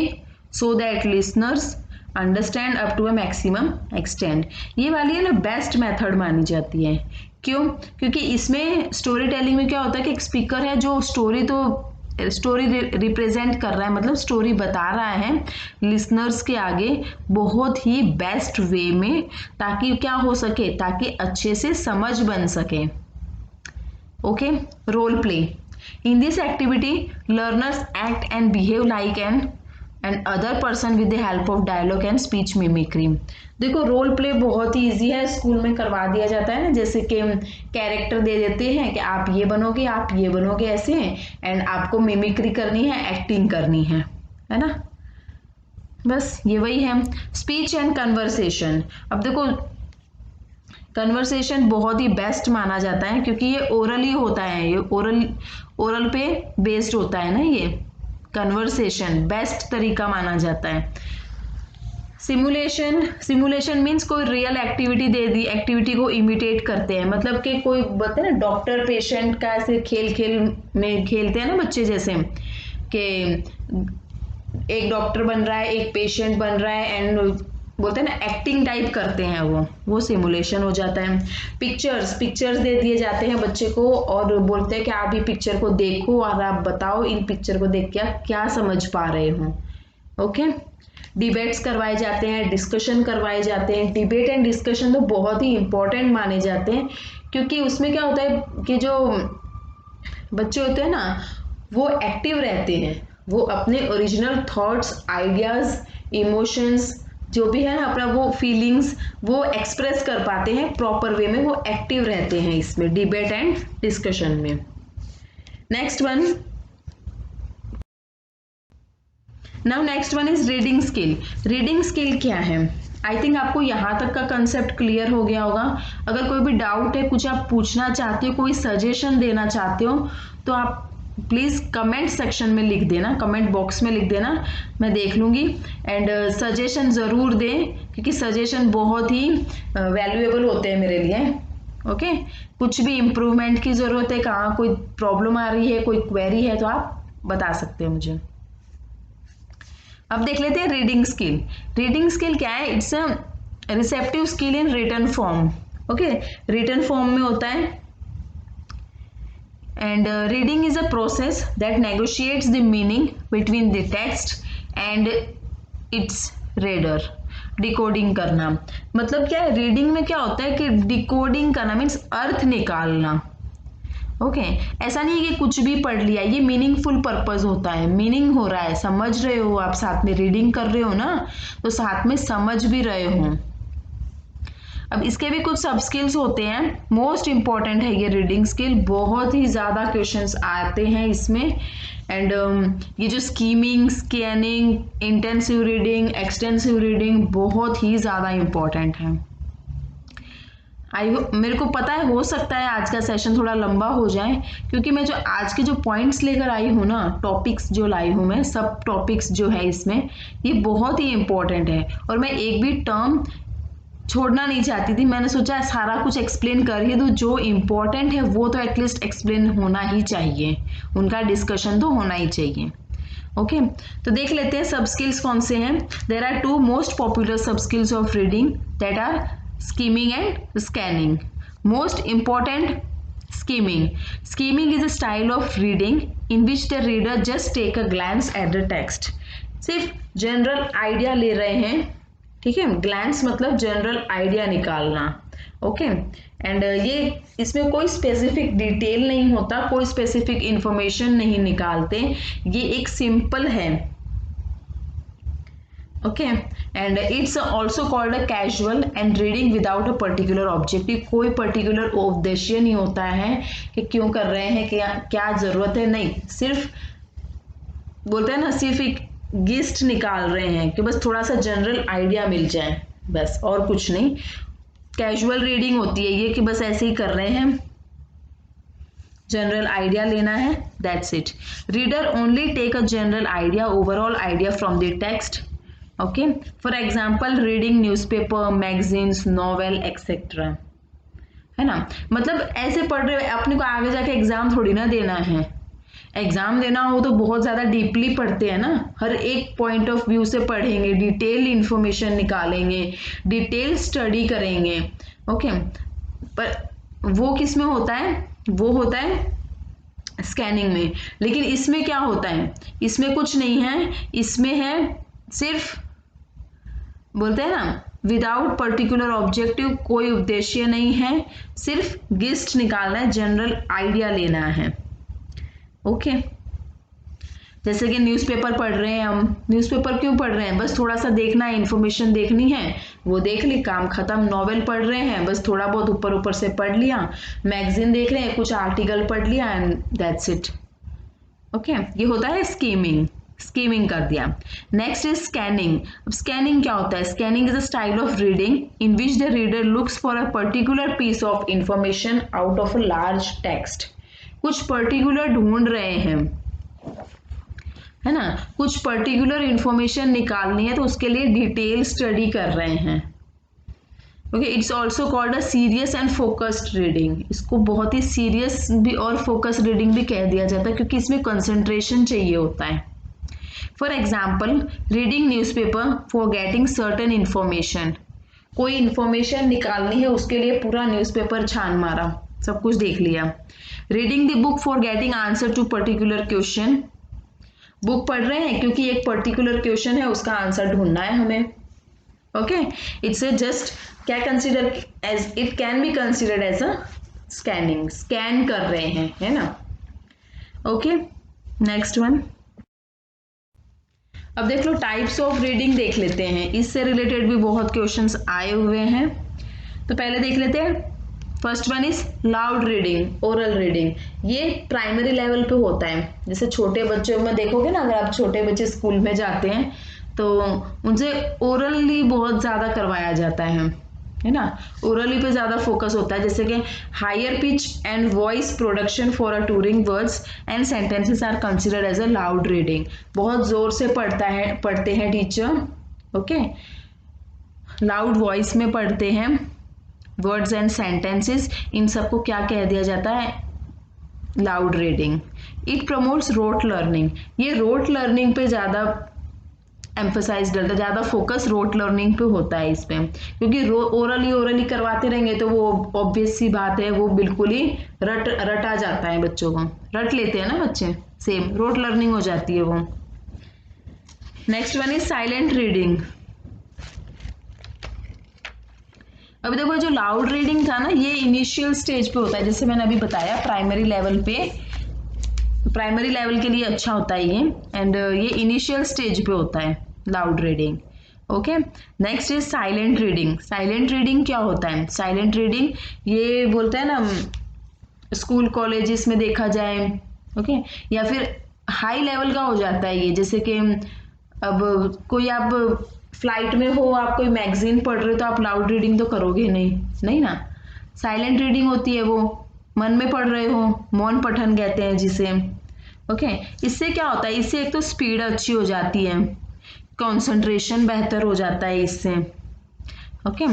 so that listeners understand up to a maximum extent. ये वाली है ना best method मानी जाती है। क्यों? क्योंकि इसमें स्टोरी टेलिंग में क्या होता है कि एक स्पीकर है जो स्टोरी रिप्रेजेंट कर रहा है, मतलब स्टोरी बता रहा है लिसनर्स के आगे बहुत ही बेस्ट वे में, ताकि क्या हो सके, ताकि अच्छे से समझ बन सके। Okay, role play. In this activity learners act and behave like an other person with the help of dialogue and speech mimicry. देखो, रोल प्ले बहुत ही ईजी है, स्कूल में करवा दिया जाता है ना, जैसे कि कैरेक्टर दे देते हैं कि आप ये बनोगे ऐसे, एंड आपको मिमिक्री करनी है, एक्टिंग करनी है ना, बस ये वही है। Speech and conversation. अब देखो, कन्वर्सेशन बहुत ही बेस्ट माना जाता है, क्योंकि ये ओरल ही होता है, ये ओरल पे बेस्ड होता है ना, ये कन्वर्सेशन बेस्ट तरीका माना जाता है। सिमुलेशन मीन्स कोई रियल एक्टिविटी दे दी, एक्टिविटी को इमिटेट करते हैं, मतलब कि कोई बोलते हैं ना डॉक्टर पेशेंट का ऐसे खेल में खेलते हैं ना बच्चे, जैसे कि एक डॉक्टर बन रहा है, एक पेशेंट बन रहा है, एंड बोलते हैं ना एक्टिंग टाइप करते हैं, वो सिमुलेशन हो जाता है। पिक्चर्स दे दिए जाते हैं बच्चे को और बोलते हैं कि आप ये पिक्चर को देखो और आप बताओ इन पिक्चर को देख के क्या समझ पा रहे हो। ओके, डिबेट्स करवाए जाते हैं, डिस्कशन करवाए जाते हैं। डिबेट एंड डिस्कशन तो बहुत ही इंपॉर्टेंट माने जाते हैं, क्योंकि उसमें क्या होता है कि जो बच्चे होते हैं ना वो एक्टिव रहते हैं, वो अपने ओरिजिनल थॉट्स, आइडियाज, इमोशंस जो भी है ना अपना वो फीलिंग्स वो एक्सप्रेस कर पाते हैं प्रॉपर वे में, वो एक्टिव रहते हैं इसमें डिबेट एंड डिस्कशन में। Next one is reading skill. Reading skill क्या है? आई थिंक आपको यहाँ तक का कंसेप्ट क्लियर हो गया होगा। अगर कोई भी डाउट है, कुछ आप पूछना चाहते हो, कोई सजेशन देना चाहते हो, तो आप प्लीज़ कमेंट सेक्शन में लिख देना, कमेंट बॉक्स में लिख देना, मैं देख लूँगी। एंड सजेशन ज़रूर दें, क्योंकि सजेशन बहुत ही वैल्यूएबल होते हैं मेरे लिए। ओके, कुछ भी इम्प्रूवमेंट की ज़रूरत है, कहाँ कोई प्रॉब्लम आ रही है, कोई क्वेरी है, तो आप बता सकते हैं मुझे। अब देख लेते हैं रीडिंग स्किल। रीडिंग स्किल क्या है? It's a receptive skill in written form. Okay, written form में होता है। And reading is a process that negotiates the meaning between the text and its reader. Decoding करना मतलब क्या है? रीडिंग में क्या होता है कि डिकोडिंग करना मीन्स अर्थ निकालना। ओके, ऐसा नहीं है कि कुछ भी पढ़ लिया, ये मीनिंगफुल पर्पस होता है, मीनिंग हो रहा है, समझ रहे हो आप, साथ में रीडिंग कर रहे हो ना, तो साथ में समझ भी रहे हो। अब इसके भी कुछ सब स्किल्स होते हैं, मोस्ट इंपॉर्टेंट है ये रीडिंग स्किल, बहुत ही ज़्यादा क्वेश्चंस आते हैं इसमें। एंड ये जो skimming, scanning, intensive reading, extensive reading बहुत ही ज़्यादा इंपॉर्टेंट है। मेरे को पता है हो सकता है आज का सेशन थोड़ा लंबा हो जाए, क्योंकि मैं जो आज के जो पॉइंट्स लेकर आई हूँ ना, टॉपिक्स जो लाई हूँ मैं, सब टॉपिक्स जो है इसमें, ये बहुत ही इंपॉर्टेंट है और मैं एक भी टर्म छोड़ना नहीं चाहती थी। मैंने सोचा सारा कुछ एक्सप्लेन कर ही दूँ, जो इम्पोर्टेंट है वो तो एटलीस्ट एक्सप्लेन होना ही चाहिए, उनका डिस्कशन तो होना ही चाहिए। ओके तो देख लेते हैं सब स्किल्स कौन से हैं। There are two most popular sub skills of reading that are skimming and scanning. Most important skimming. Skimming is a style of reading in which the reader just take a glance at the text. सिर्फ general idea ले रहे हैं, ठीक है, glance मतलब general idea निकालना। Okay and ये इसमें कोई स्पेसिफिक डिटेल नहीं होता, कोई स्पेसिफिक इंफॉर्मेशन नहीं निकालते, ये एक सिंपल है। Okay and it's also called a casual and reading without a particular objective. कोई पर्टिकुलर उद्देश्य नहीं होता है कि क्यों कर रहे हैं, क्या जरूरत है, नहीं, सिर्फ बोलते हैं ना, सिर्फ एक गिस्ट निकाल रहे हैं कि बस थोड़ा सा जनरल आइडिया मिल जाए, बस और कुछ नहीं। कैजुअल रीडिंग होती है ये कि बस ऐसे ही कर रहे हैं, जनरल आइडिया लेना है, that's it. Reader only take a general idea, overall idea from the text. Okay for example reading newspaper, magazines, novel etcetera, है ना। मतलब ऐसे पढ़ रहे, अपने को आगे जाके एग्जाम थोड़ी ना देना है। एग्जाम देना हो तो बहुत ज़्यादा डीपली पढ़ते हैं ना, हर एक पॉइंट ऑफ व्यू से पढ़ेंगे, डिटेल इंफॉर्मेशन निकालेंगे, डिटेल स्टडी करेंगे। ओके पर वो किस में होता है, वो होता है स्कैनिंग में। लेकिन इसमें क्या होता है, इसमें कुछ नहीं है, इसमें है सिर्फ बोलते हैं ना विदाउट पर्टिकुलर ऑब्जेक्टिव, कोई उद्देश्य नहीं है, सिर्फ गिस्ट निकालना है, जनरल आइडिया लेना है। ओके जैसे कि न्यूज़पेपर पढ़ रहे हैं हम, न्यूज़पेपर क्यों पढ़ रहे हैं, बस थोड़ा सा देखना है, इंफॉर्मेशन देखनी है, वो देख ली, काम खत्म। नॉवेल पढ़ रहे हैं, बस थोड़ा बहुत ऊपर ऊपर से पढ़ लिया। मैगजीन देख रहे हैं, कुछ आर्टिकल पढ़ लिया एंड दैट्स इट। ओके ये होता है स्कीमिंग, स्कीमिंग कर दिया। Next is scanning. अब स्कैनिंग क्या होता है, scanning is a style of reading in which the reader looks for a particular piece of information out of a large text. कुछ पर्टिकुलर ढूंढ रहे हैं, है ना, कुछ पर्टिकुलर इंफॉर्मेशन निकालनी है तो उसके लिए डिटेल स्टडी कर रहे हैं। Okay it's also called a serious and focused reading. इसको बहुत ही सीरियस भी और फोकस्ड रीडिंग भी कह दिया जाता है क्योंकि इसमें कंसंट्रेशन चाहिए होता है। For example reading newspaper for getting certain information. कोई इंफॉर्मेशन निकालनी है, उसके लिए पूरा न्यूज़पेपर छान मारा, सब कुछ देख लिया। Reading the book for getting answer to particular question. Book पढ़ रहे हैं क्योंकि एक पर्टिकुलर क्वेश्चन है, उसका आंसर ढूंढना है हमें। ओके इट्स जस्ट क्या consider as, it can be considered as a scanning, scan कर रहे हैं, है ना। Okay next one. अब देख लो टाइप्स ऑफ रीडिंग देख लेते हैं, इससे रिलेटेड भी बहुत क्वेश्चंस आए हुए हैं। तो पहले देख लेते हैं, first one is loud reading, oral reading. ये प्राइमरी लेवल पे होता है। जैसे छोटे बच्चों में देखोगे ना, अगर आप छोटे बच्चे स्कूल में जाते हैं तो उनसे ओरली बहुत ज़्यादा करवाया जाता है ना, ओरली पे ज़्यादा फोकस होता है। जैसे कि higher pitch and voice production for a touring words and sentences are considered as a loud reading. बहुत ज़ोर से पढ़ते हैं टीचर, ओके लाउड वॉइस में पढ़ते हैं वर्ड्स एंड सेंटेंसेस, इन सबको क्या कह दिया जाता है, loud reading. It promotes rote learning. ये रोट लर्निंग पे ज़्यादा एम्फोसाइज करता है, ज़्यादा फोकस रोट लर्निंग पे होता है इस पे, क्योंकि ओरली करवाते रहेंगे तो वो ऑब्वियस सी बात है, वो बिल्कुल ही रटा जाता है, बच्चों को रट लेते हैं ना बच्चे, सेम रोट लर्निंग हो जाती है वो। Next one is silent reading. अभी देखो जो लाउड रीडिंग था ना, ये इनिशियल स्टेज पे होता है, जैसे मैंने अभी बताया प्राइमरी लेवल पे, प्राइमरी लेवल के लिए अच्छा होता है ये, एंड ये इनिशियल स्टेज पे होता है loud reading. Okay next is silent reading. Silent reading क्या होता है, साइलेंट रीडिंग ये बोलते हैं ना स्कूल कॉलेजेस में देखा जाए, ओके या फिर हाई लेवल का हो जाता है ये, जैसे कि अब कोई आप फ्लाइट में हो, आप कोई मैगजीन पढ़ रहे हो तो आप लाउड रीडिंग तो करोगे नहीं ना, साइलेंट रीडिंग होती है, वो मन में पढ़ रहे हो, मौन पठन कहते हैं जिसे। ओके इससे क्या होता है, इससे एक तो स्पीड अच्छी हो जाती है, कंसंट्रेशन बेहतर हो जाता है इससे। Okay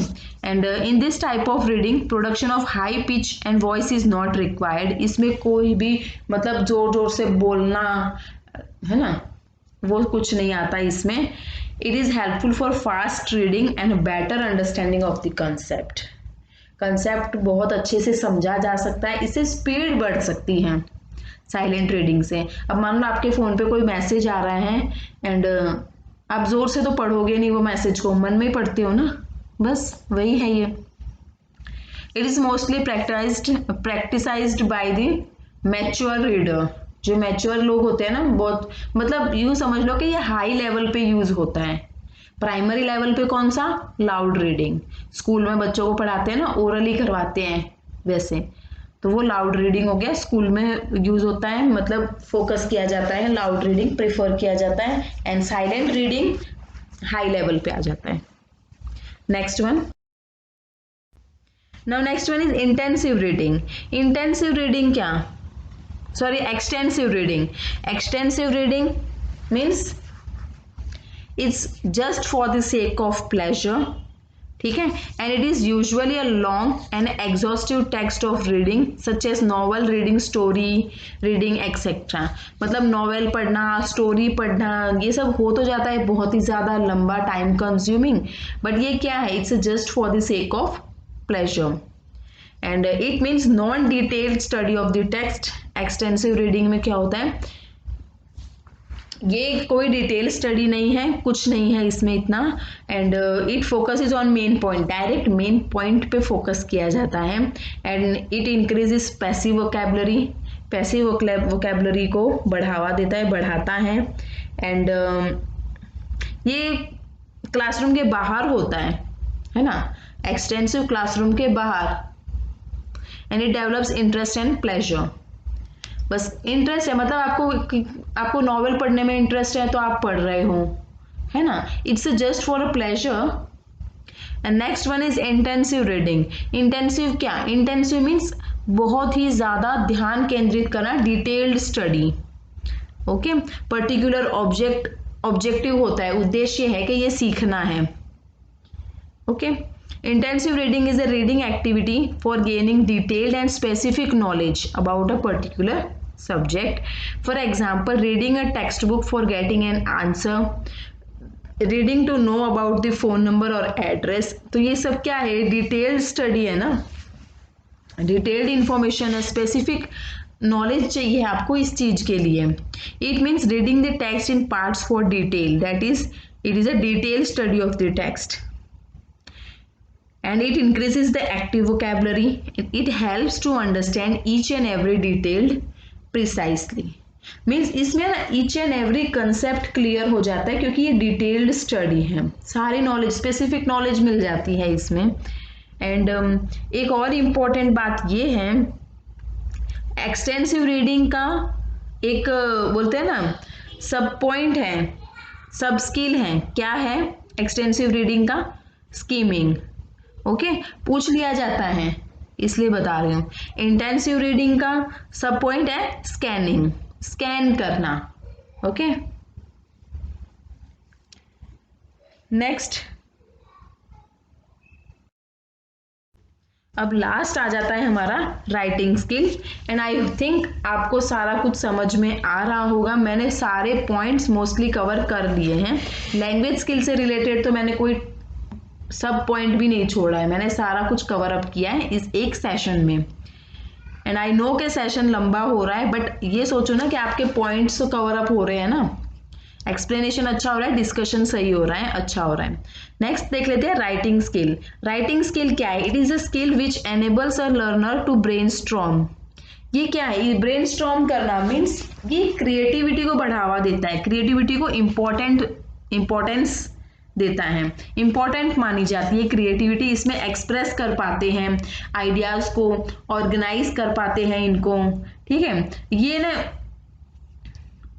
and in this type of reading production of high pitch and voice is not required. इसमें कोई भी मतलब जोर जोर से बोलना, है ना, वो कुछ नहीं आता इसमें। It is helpful for fast reading and better understanding of the concept. Concept बहुत अच्छे से समझा जा सकता है, इससे स्पीड बढ़ सकती है साइलेंट रीडिंग से। अब मान लो आपके फ़ोन पे कोई मैसेज आ रहा है एंड आप ज़ोर से तो पढ़ोगे नहीं वो मैसेज को, मन में ही पढ़ते हो ना, बस वही है ये। It is mostly practised by the mature reader. जो मैच्योर लोग होते हैं ना, बहुत मतलब यूँ समझ लो कि ये हाई लेवल पे यूज़ होता है। प्राइमरी लेवल पे कौन सा? Loud reading. स्कूल में बच्चों को पढ़ाते हैं ना, ओरली करवाते हैं वैसे, तो वो लाउड रीडिंग हो गया, स्कूल में यूज होता है, मतलब फोकस किया जाता है, लाउड रीडिंग प्रेफर किया जाता है, and silent reading high level पे आ जाता है। Next one, now next one is intensive reading. Intensive reading क्या? Sorry, extensive reading. Extensive reading means it's just for the sake of pleasure, ठीक है, and it is usually a long and exhaustive text of reading such as novel reading, story reading etcetera. मतलब novel पढ़ना, story पढ़ना, ये सब हो तो जाता है बहुत ही ज़्यादा लंबा, टाइम कंज्यूमिंग, बट ये क्या है? It's just for the sake of pleasure and it means non detailed study of the text. Extensive reading में क्या होता है? ये कोई डिटेल स्टडी नहीं है, कुछ नहीं है इसमें इतना, and it focuses on main point, direct main point पे फोकस किया जाता है, and it increases passive vocabulary, passive vocabulary को बढ़ावा देता है, बढ़ाता है, एंड ये क्लासरूम के बाहर होता है ना, एक्सटेंसिव क्लासरूम के बाहर, and it develops interest and pleasure. बस इंटरेस्ट है, मतलब आपको नॉवेल पढ़ने में इंटरेस्ट है तो आप पढ़ रहे हो, है ना, it's just for a pleasure. And next one is intensive reading. Intensive क्या? इंटेंसिव मीन्स बहुत ही ज़्यादा ध्यान केंद्रित करना, detailed study, okay, particular objective होता है, उद्देश्य है कि ये सीखना है, okay. Intensive reading is a reading activity for gaining detailed and specific knowledge about a particular subject. For example, reading a textbook for getting an answer, reading to know about the phone number or address. तो ये सब क्या है? Detailed study है ना, detailed information है, specific knowledge चाहिए आपको इस चीज के लिए। It means reading the text in parts for detail, that is it is a detailed study of the text, and it increases the active vocabulary. It helps to understand each and every detailed precisely. Means इसमें ना each and every concept clear हो जाता है, क्योंकि ये detailed study है, सारी knowledge, specific knowledge मिल जाती है इसमें। एंड एक और इम्पॉर्टेंट बात ये है, एक्सटेंसिव रीडिंग का एक बोलते हैं ना सब पॉइंट है, सब स्किल है, क्या है एक्सटेंसिव रीडिंग का? स्कीमिंग, ओके, पूछ लिया जाता है इसलिए बता रही हूँ। इंटेंसिव रीडिंग का सब पॉइंट है स्कैनिंग, स्कैन करना, ओके। नेक्स्ट, अब लास्ट आ जाता है हमारा writing skill, and I think आपको सारा कुछ समझ में आ रहा होगा। मैंने सारे पॉइंट्स मोस्टली कवर कर लिए हैं। लैंग्वेज स्किल से रिलेटेड तो मैंने कोई सब पॉइंट भी नहीं छोड़ा है, मैंने सारा कुछ कवर अप किया है इस एक सेशन में। एंड आई नो के सेशन लंबा हो रहा है, बट ये सोचो ना कि आपके पॉइंट्स तो कवर अप हो रहे हैं ना, एक्सप्लेनेशन अच्छा हो रहा है, डिस्कशन सही हो रहा है, अच्छा हो रहा है। नेक्स्ट देख लेते हैं राइटिंग स्किल। राइटिंग स्किल क्या है? It is a skill which enables a learner to brainstorm. ये क्या है? ये ब्रेनस्टॉर्म करना मीन्स ये क्रिएटिविटी को बढ़ावा देता है, क्रिएटिविटी को इम्पोर्टेंस देता है, इंपॉर्टेंट मानी जाती है क्रिएटिविटी। इसमें एक्सप्रेस कर पाते हैं आइडियाज को, ऑर्गेनाइज कर पाते हैं इनको, ठीक है। ये ना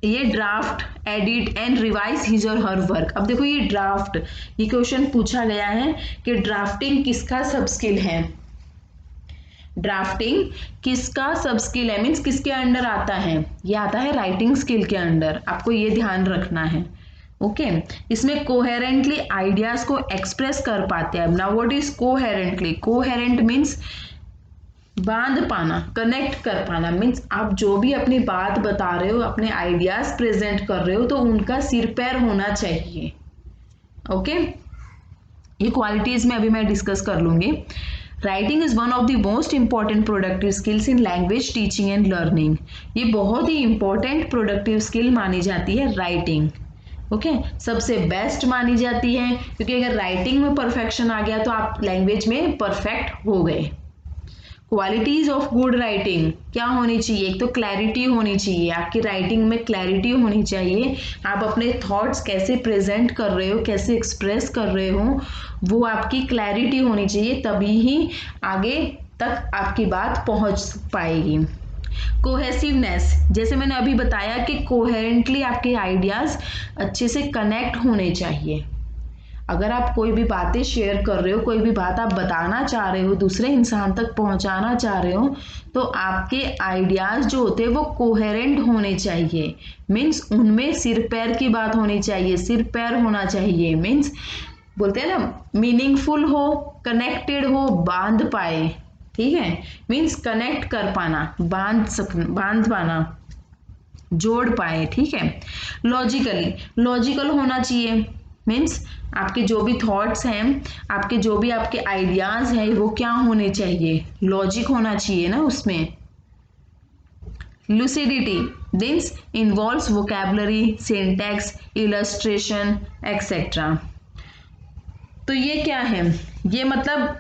ये draft, edit and revise his और हर वर्क। अब देखो ये ड्राफ्ट, ये क्वेश्चन पूछा गया है कि ड्राफ्टिंग किसका सब स्किल है? ड्राफ्टिंग किसका सब स्किल है, मीन्स किसके अंडर आता है? ये आता है राइटिंग स्किल के अंडर, आपको ये ध्यान रखना है, ओके। इसमें कोहेरेंटली आइडियाज को एक्सप्रेस कर पाते हैं। Now what is coherently? Coherent means बांध पाना, कनेक्ट कर पाना मीन्स आप जो भी अपनी बात बता रहे हो, अपने आइडियाज प्रेजेंट कर रहे हो तो उनका सिर पैर होना चाहिए। ओके, ये क्वालिटीज में अभी मैं डिस्कस कर लूंगी। Writing is one of the most important productive skills in language teaching and learning. ये बहुत ही इंपॉर्टेंट प्रोडक्टिव स्किल मानी जाती है राइटिंग। ओके, सबसे बेस्ट मानी जाती है क्योंकि अगर राइटिंग में परफेक्शन आ गया तो आप लैंग्वेज में परफेक्ट हो गए। क्वालिटीज ऑफ गुड राइटिंग क्या होनी चाहिए? एक तो क्लैरिटी होनी चाहिए, आपकी राइटिंग में क्लैरिटी होनी चाहिए। आप अपने थॉट्स कैसे प्रेजेंट कर रहे हो, कैसे एक्सप्रेस कर रहे हो, वो आपकी क्लैरिटी होनी चाहिए, तभी ही आगे तक आपकी बात पहुंच पाएगी। कोहेसिवनेस, जैसे मैंने अभी बताया कि कोहेरेंटली आपके आइडियाज अच्छे से कनेक्ट होने चाहिए। अगर आप कोई भी बातें शेयर कर रहे हो, कोई भी बात आप बताना चाह रहे हो, दूसरे इंसान तक पहुंचाना चाह रहे हो, तो आपके आइडियाज जो होते हैं वो कोहेरेंट होने चाहिए। मीन्स उनमें सिर पैर की बात होनी चाहिए, सिर पैर होना चाहिए। मीन्स बोलते हैं ना, मीनिंगफुल हो, कनेक्टेड हो, बांध पाए। ठीक है, मीन्स कनेक्ट कर पाना, बांध पाना, जोड़ पाए। ठीक है, लॉजिकल होना चाहिए। मीन्स आपके जो भी थॉट्स हैं, आपके जो भी आपके आइडियाज हैं, वो क्या होने चाहिए? लॉजिक होना चाहिए ना उसमें। Lucidity means involves vocabulary, syntax, illustration etcetera. तो ये क्या है? ये मतलब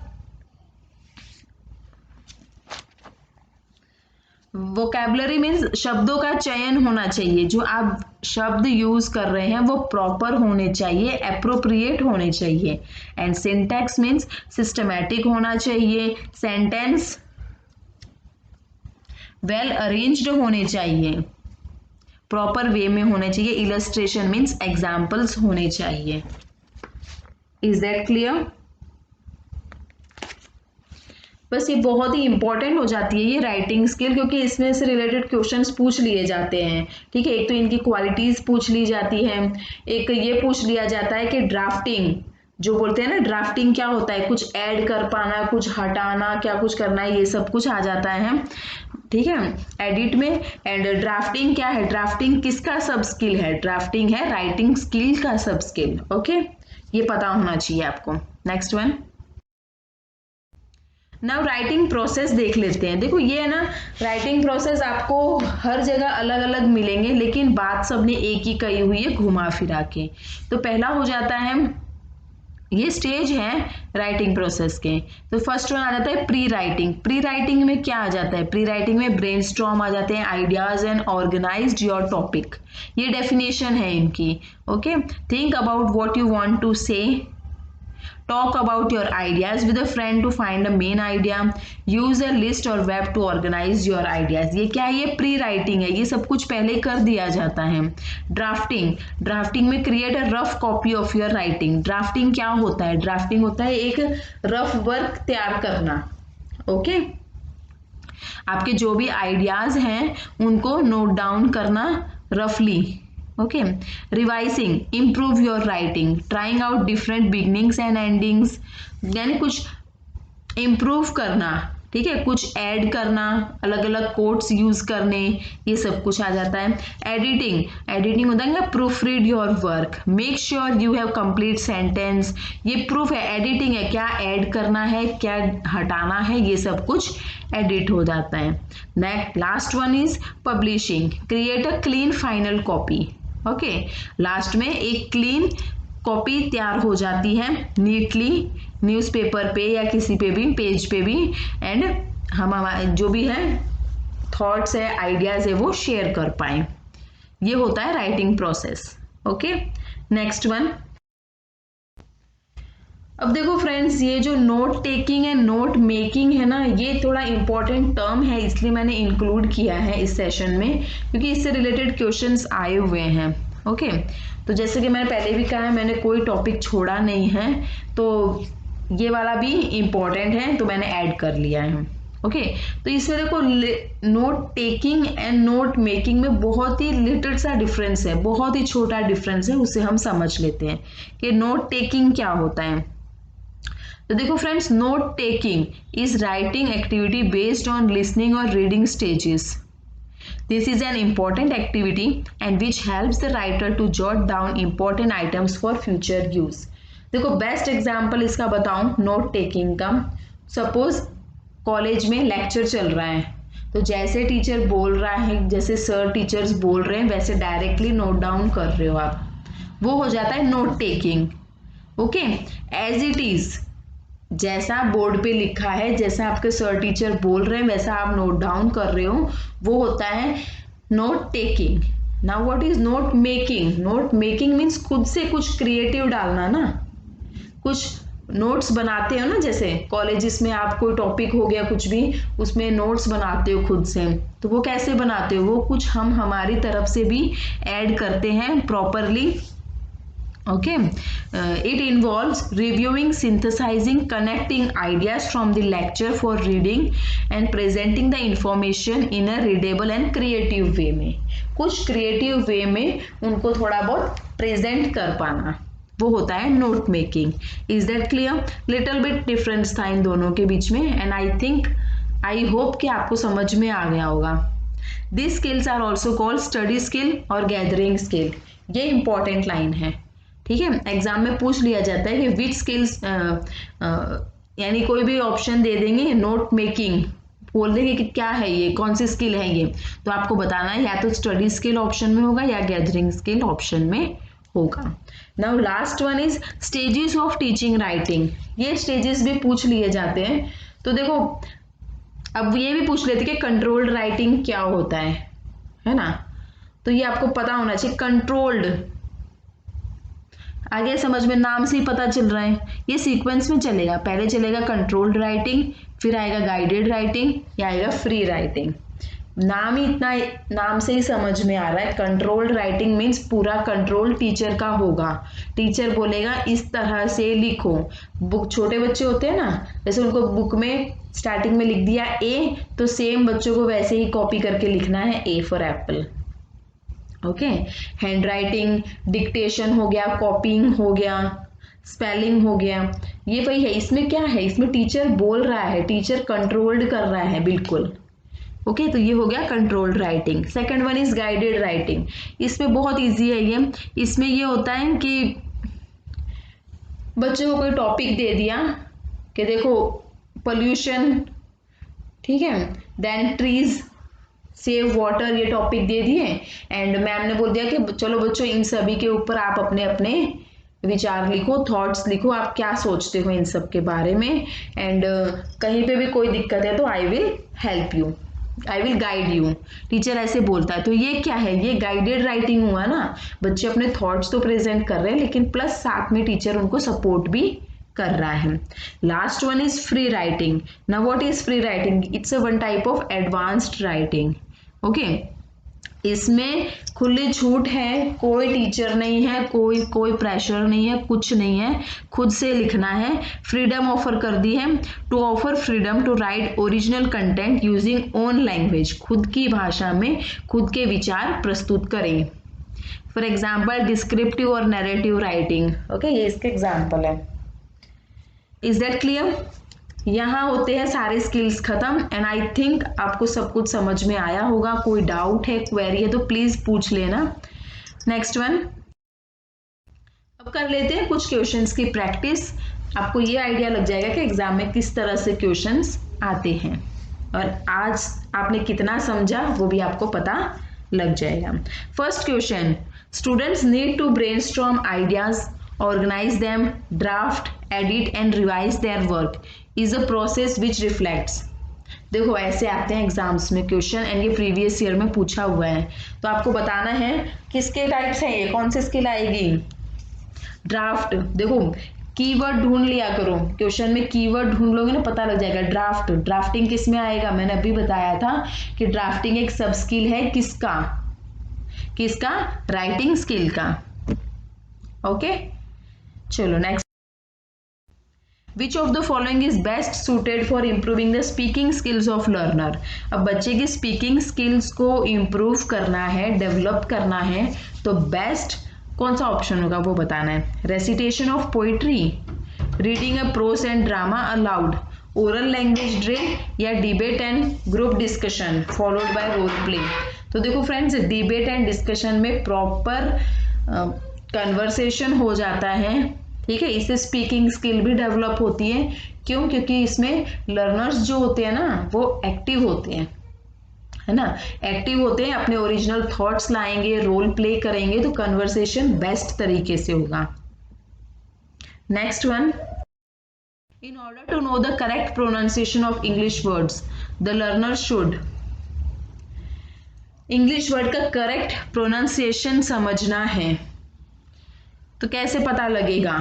वोकैबुलरी मीन्स शब्दों का चयन होना चाहिए। जो आप शब्द यूज कर रहे हैं वो प्रॉपर होने चाहिए, एप्रोप्रिएट होने चाहिए। एंड सिंटैक्स मीन्स सिस्टमैटिक होना चाहिए, सेंटेंस वेल अरेंज्ड होने चाहिए, प्रॉपर वे में होने चाहिए। इलस्ट्रेशन मीन्स एग्जाम्पल्स होने चाहिए। Is that clear? बस ये बहुत ही इंपॉर्टेंट हो जाती है ये राइटिंग स्किल, क्योंकि इसमें से रिलेटेड क्वेश्चंस पूछ लिए जाते हैं। ठीक है, एक तो इनकी क्वालिटीज पूछ ली जाती है, एक ये पूछ लिया जाता है कि ड्राफ्टिंग जो बोलते हैं ना, ड्राफ्टिंग क्या होता है? कुछ ऐड कर पाना, कुछ हटाना, क्या कुछ करना है, ये सब कुछ आ जाता है। ठीक है, एडिट में। एंड ड्राफ्टिंग क्या है? ड्राफ्टिंग किसका सब स्किल है? ड्राफ्टिंग है राइटिंग स्किल का सब स्किल। ओके, ये पता होना चाहिए आपको। Next one, now writing process देख लेते हैं। देखो ये है ना, राइटिंग प्रोसेस आपको हर जगह अलग अलग मिलेंगे, लेकिन बात सबने एक ही कही हुई है घुमा फिरा के। तो पहला हो जाता है, ये स्टेज है राइटिंग प्रोसेस के। तो फर्स्ट वन आ जाता है प्री राइटिंग। प्री राइटिंग में क्या आ जाता है? प्री राइटिंग में ब्रेनस्टॉर्म आ जाते हैं, ideas and organized your topic. ये डेफिनेशन है इनकी। Okay, think about what you want to say, talk about your ideas with a friend to find a main idea, use a list or web to organize your ideas। ये क्या है? ये pre writing है, ये सब कुछ पहले कर दिया जाता है। ड्राफ्टिंग में create a rough copy of your writing. Drafting क्या होता है? ड्राफ्टिंग होता है एक रफ वर्क तैयार करना। ओके, आपके जो भी आइडियाज हैं उनको नोट डाउन करना रफली। Okay, revising, improve your writing, trying out different beginnings and endings, यानी कुछ इम्प्रूव करना। ठीक है, कुछ ऐड करना, अलग अलग कोट्स यूज करने, ये सब कुछ आ जाता है। एडिटिंग होता है proof read your work, make sure you have complete sentence. ये प्रूफ है, एडिटिंग है, क्या ऐड करना है, क्या हटाना है, ये सब कुछ एडिट हो जाता है। Next last one is publishing, create a clean final copy. Okay, last में एक क्लीन कॉपी तैयार हो जाती है नीटली न्यूज़पेपर पे या किसी पे भी पेज पे भी, एंड हम जो भी है थॉट्स है, आइडियाज है, वो शेयर कर पाए। ये होता है writing process. Okay, next one. अब देखो फ्रेंड्स, ये जो note taking and note making है ना, ये थोड़ा इंपॉर्टेंट टर्म है, इसलिए मैंने इंक्लूड किया है इस सेशन में, क्योंकि इससे रिलेटेड क्वेश्चंस आए हुए हैं। ओके, तो जैसे कि मैंने पहले भी कहा है, मैंने कोई टॉपिक छोड़ा नहीं है, तो ये वाला भी इम्पॉर्टेंट है, तो मैंने ऐड कर लिया है। ओके, तो इसमें देखो note taking and note making में बहुत ही लिटिल सा डिफरेंस है, बहुत ही छोटा डिफरेंस है, उसे हम समझ लेते हैं कि नोट टेकिंग क्या होता है। तो देखो friends, note taking is writing activity based on listening और reading stages. This is an important activity and which helps the writer to jot down important items for future use. देखो best example इसका बताऊं note taking का. Suppose college में lecture चल रहा है, तो जैसे टीचर बोल रहा है, जैसे सर टीचर्स बोल रहे हैं, वैसे डायरेक्टली नोट डाउन कर रहे हो आप, वो हो जाता है note taking. Okay, as it is, जैसा बोर्ड पे लिखा है, जैसा आपके सर टीचर बोल रहे हैं, वैसा आप नोट डाउन कर रहे हो, वो होता है note taking. Now what is note making? Note making means खुद से कुछ क्रिएटिव डालना ना. कुछ नोट्स बनाते हो ना, जैसे कॉलेजेस में आप कोई टॉपिक हो गया कुछ भी, उसमें नोट्स बनाते हो खुद से, तो वो कैसे बनाते हो? वो कुछ हम हमारी तरफ से भी ऐड करते हैं properly. Okay, it involves reviewing, synthesizing, connecting ideas from the lecture for reading and presenting the information in a readable and creative way में. कुछ creative way में उनको थोड़ा बहुत present कर पाना, वो होता है note making. Is that clear? Little bit difference था इन दोनों के बीच में, and I hope कि आपको समझ में आ गया होगा. These skills are also called study skill और gathering skill. ये important line है, ठीक है. एग्जाम में पूछ लिया जाता है कि विच स्किल्स, यानी कोई भी ऑप्शन दे देंगे, नोट मेकिंग बोल देंगे कि क्या है ये, कौन सी स्किल है ये, तो आपको बताना है या तो स्टडी स्किल ऑप्शन में होगा या गैदरिंग स्किल ऑप्शन में होगा. Now last one is stages of teaching writing. ये स्टेजेस भी पूछ लिए जाते हैं. तो देखो, अब ये भी पूछ लेते कि कंट्रोल्ड राइटिंग क्या होता है ना. तो ये आपको पता होना चाहिए. कंट्रोल्ड, आगे समझ में नाम से ही पता चल रहा है, ये सीक्वेंस में चलेगा. पहले चलेगा कंट्रोल्ड राइटिंग, फिर आएगा गाइडेड राइटिंग, या आएगा फ्री राइटिंग. नाम ही इतना, नाम से ही समझ में आ रहा है. कंट्रोल्ड राइटिंग मीन्स पूरा कंट्रोल टीचर का होगा. टीचर बोलेगा इस तरह से लिखो. बुक, छोटे बच्चे होते हैं ना, जैसे उनको बुक में स्टार्टिंग में लिख दिया ए, तो सेम बच्चों को वैसे ही कॉपी करके लिखना है, A for Apple. Okay, hand writing, dictation हो गया, कॉपिंग हो गया, स्पेलिंग हो गया, ये वही है. इसमें क्या है? इसमें टीचर बोल रहा है, टीचर कंट्रोल्ड कर रहा है बिल्कुल. ओके, तो ये हो गया controlled writing. Second one is guided writing. इसमें बहुत इजी है ये. इसमें ये होता है कि बच्चों को कोई टॉपिक दे दिया कि देखो पोल्यूशन, ठीक है, देन ट्रीज, सेव वाटर, ये टॉपिक दे दिए, एंड मैम ने बोल दिया कि चलो बच्चों इन सभी के ऊपर आप अपने अपने विचार लिखो, थॉट्स लिखो, आप क्या सोचते हो इन सब के बारे में, एंड कहीं पे भी कोई दिक्कत है तो I will help you, I will guide you. Teacher ऐसे बोलता है. तो ये क्या है? ये गाइडेड राइटिंग हुआ ना. बच्चे अपने थॉट्स तो प्रेजेंट कर रहे हैं, लेकिन प्लस साथ में टीचर उनको सपोर्ट भी कर रहा है. Last one is free writing. Now what is free writing? It's a one type of advanced writing. Okay, इसमें खुली छूट है, कोई टीचर नहीं है, कोई प्रेशर नहीं है, कुछ नहीं है, खुद से लिखना है. फ्रीडम ऑफर कर दी है. To offer freedom to write original content using own language. खुद की भाषा में खुद के विचार प्रस्तुत करें. फॉर एग्जाम्पल डिस्क्रिप्टिव और नैरेटिव राइटिंग. ओके, ये इसका एग्जाम्पल है. Is that clear? यहाँ होते हैं सारे स्किल्स खत्म, एंड आई थिंक आपको सब कुछ समझ में आया होगा. कोई डाउट है, क्वेरी है तो प्लीज पूछ लेना. नेक्स्ट वन, अब कर लेते हैं कुछ क्वेश्चंस की प्रैक्टिस. आपको ये आइडिया लग जाएगा कि एग्जाम में किस तरह से क्वेश्चंस आते हैं, और आज आपने कितना समझा वो भी आपको पता लग जाएगा. First question, students need to brainstorm ideas, organize them, draft, edit and revise their work is a process which reflects. देखो ऐसे आते हैं एग्जाम्स में क्वेश्चन, एंड ये प्रीवियस ईयर में पूछा हुआ है. तो आपको बताना है किसके टाइप्स है ये, कौन सी स्किल आएगी. ड्राफ्ट, देखो कीवर्ड ढूंढ लिया करो. क्वेश्चन में कीवर्ड ढूंढ लोगे ना, पता लग जाएगा. ड्राफ्ट, ड्राफ्टिंग किस में आएगा? मैंने अभी बताया था कि ड्राफ्टिंग एक सब स्किल है. किसका? राइटिंग स्किल का. ओके, चलो next. Which of the following is best suited for improving the speaking skills of learner. अब बच्चे की स्पीकिंग स्किल्स को इम्प्रूव करना है, डेवलप करना है, तो बेस्ट कौन सा ऑप्शन होगा वो बताना है. Recitation of poetry, reading a prose and drama aloud, oral language drill या debate and group discussion followed by role play. तो देखो फ्रेंड्स, डिबेट एंड डिस्कशन में प्रॉपर कन्वर्सेशन हो जाता है, ठीक है। इससे स्पीकिंग स्किल भी डेवलप होती है। क्यों? क्योंकि इसमें लर्नर्स जो होते हैं ना वो एक्टिव होते हैं, है ना, एक्टिव होते हैं, अपने ओरिजिनल थॉट्स लाएंगे, रोल प्ले करेंगे, तो कन्वर्सेशन बेस्ट तरीके से होगा। Next one, in order to know the correct pronunciation of English words the learner should, English word का करेक्ट प्रोनाउंसिएशन समझना है तो कैसे पता लगेगा?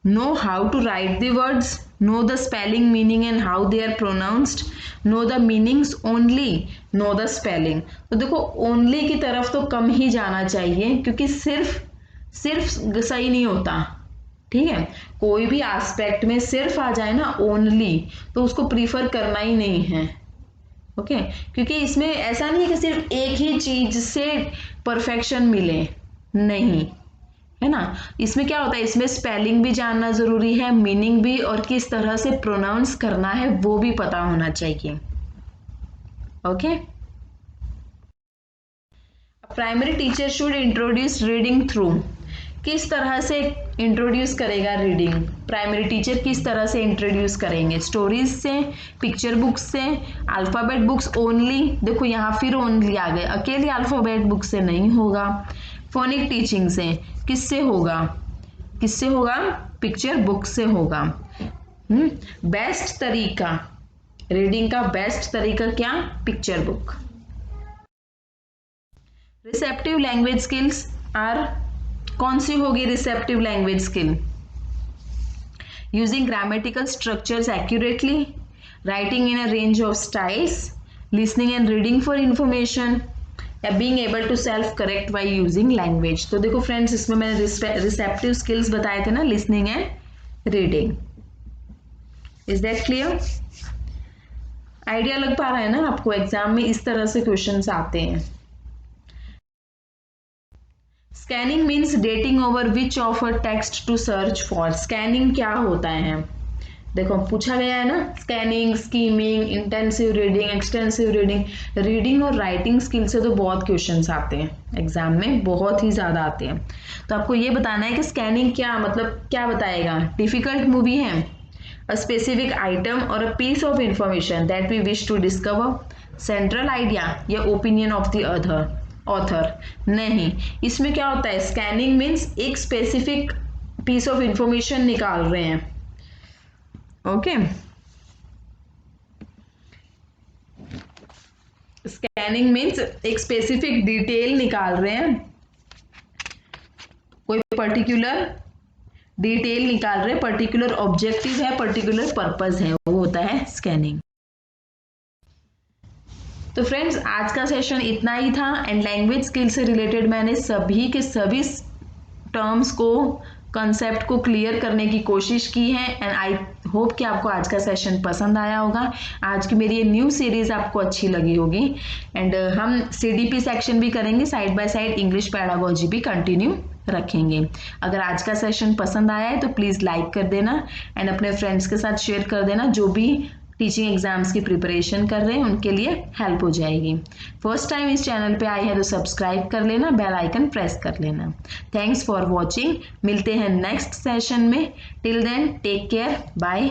Know how to write the words, know the spelling meaning and how they are pronounced, know the meanings only, know the spelling. तो देखो only की तरफ तो कम ही जाना चाहिए, क्योंकि सिर्फ सही नहीं होता, ठीक है। कोई भी एस्पेक्ट में सिर्फ आ जाए ना ओनली, तो उसको प्रीफर करना ही नहीं है, ओके। क्योंकि इसमें ऐसा नहीं है कि सिर्फ एक ही चीज से परफेक्शन मिले, नहीं, है ना। इसमें क्या होता है, इसमें स्पेलिंग भी जानना जरूरी है, मीनिंग भी, और किस तरह से प्रोनाउंस करना है वो भी पता होना चाहिए, okay. Primary teacher should introduce reading through, किस तरह से इंट्रोड्यूस करेगा रीडिंग? प्राइमरी टीचर किस तरह से इंट्रोड्यूस करेंगे? स्टोरीज से, पिक्चर बुक्स से, अल्फाबेट बुक्स ओनली, देखो यहाँ फिर ओनली आ गए, अकेली अल्फाबेट बुक से नहीं होगा। फोनिक टीचिंग से, किससे होगा? किससे होगा? पिक्चर बुक से होगा। बेस्ट तरीका रीडिंग का, बेस्ट तरीका क्या? Picture book. Receptive language skills are, कौन सी होगी receptive language skill? Using grammatical structures accurately, writing in a range of styles, listening and reading for information, या being able to self correct by using language. तो देखो friends, इसमें मैंने receptive skills बताए थे ना, listening and reading. Is that clear? Idea लग पा रहा है ना आपको? एग्जाम में इस तरह से क्वेश्चंस आते हैं। Scanning means darting over which of a text to search for. Scanning क्या होता है? देखो पूछा गया है ना, scanning, skimming, intensive reading, extensive reading. Reading और राइटिंग स्किल से तो बहुत क्वेश्चंस आते हैं एग्जाम में, बहुत ही ज्यादा आते हैं। तो आपको ये बताना है कि स्कैनिंग क्या मतलब, क्या बताएगा? डिफिकल्ट मूवी है, अ स्पेसिफिक आइटम और a piece of information that we wish to discover, central idea या ओपिनियन ऑफ द ऑथर। नहीं, इसमें क्या होता है, स्कैनिंग मीन्स एक स्पेसिफिक पीस ऑफ इंफॉर्मेशन निकाल रहे हैं, ओके। स्कैनिंग मीन्स एक स्पेसिफिक डिटेल निकाल रहे हैं, कोई पर्टिकुलर डिटेल निकाल रहे हैं, पर्टिकुलर ऑब्जेक्टिव है, पर्टिकुलर पर्पस है, वो होता है स्कैनिंग। तो फ्रेंड्स, आज का सेशन इतना ही था, एंड लैंग्वेज स्किल से रिलेटेड मैंने सभी के सभी टर्म्स को, कंसेप्ट को क्लियर करने की कोशिश की है, एंड आई होप कि आपको आज का सेशन पसंद आया होगा। आज की मेरी ये न्यू सीरीज आपको अच्छी लगी होगी, एंड हम सीडीपी सेक्शन भी करेंगे, side by side English pedagogy भी कंटिन्यू रखेंगे। अगर आज का सेशन पसंद आया है तो प्लीज़ लाइक कर देना, एंड अपने फ्रेंड्स के साथ शेयर कर देना, जो भी टीचिंग एग्जाम्स की प्रिपरेशन कर रहे हैं उनके लिए हेल्प हो जाएगी। फर्स्ट टाइम इस चैनल पे आए हैं तो सब्सक्राइब कर लेना, बेल आइकन प्रेस कर लेना। थैंक्स फॉर वॉचिंग, मिलते हैं नेक्स्ट सेशन में। Till then take care, bye.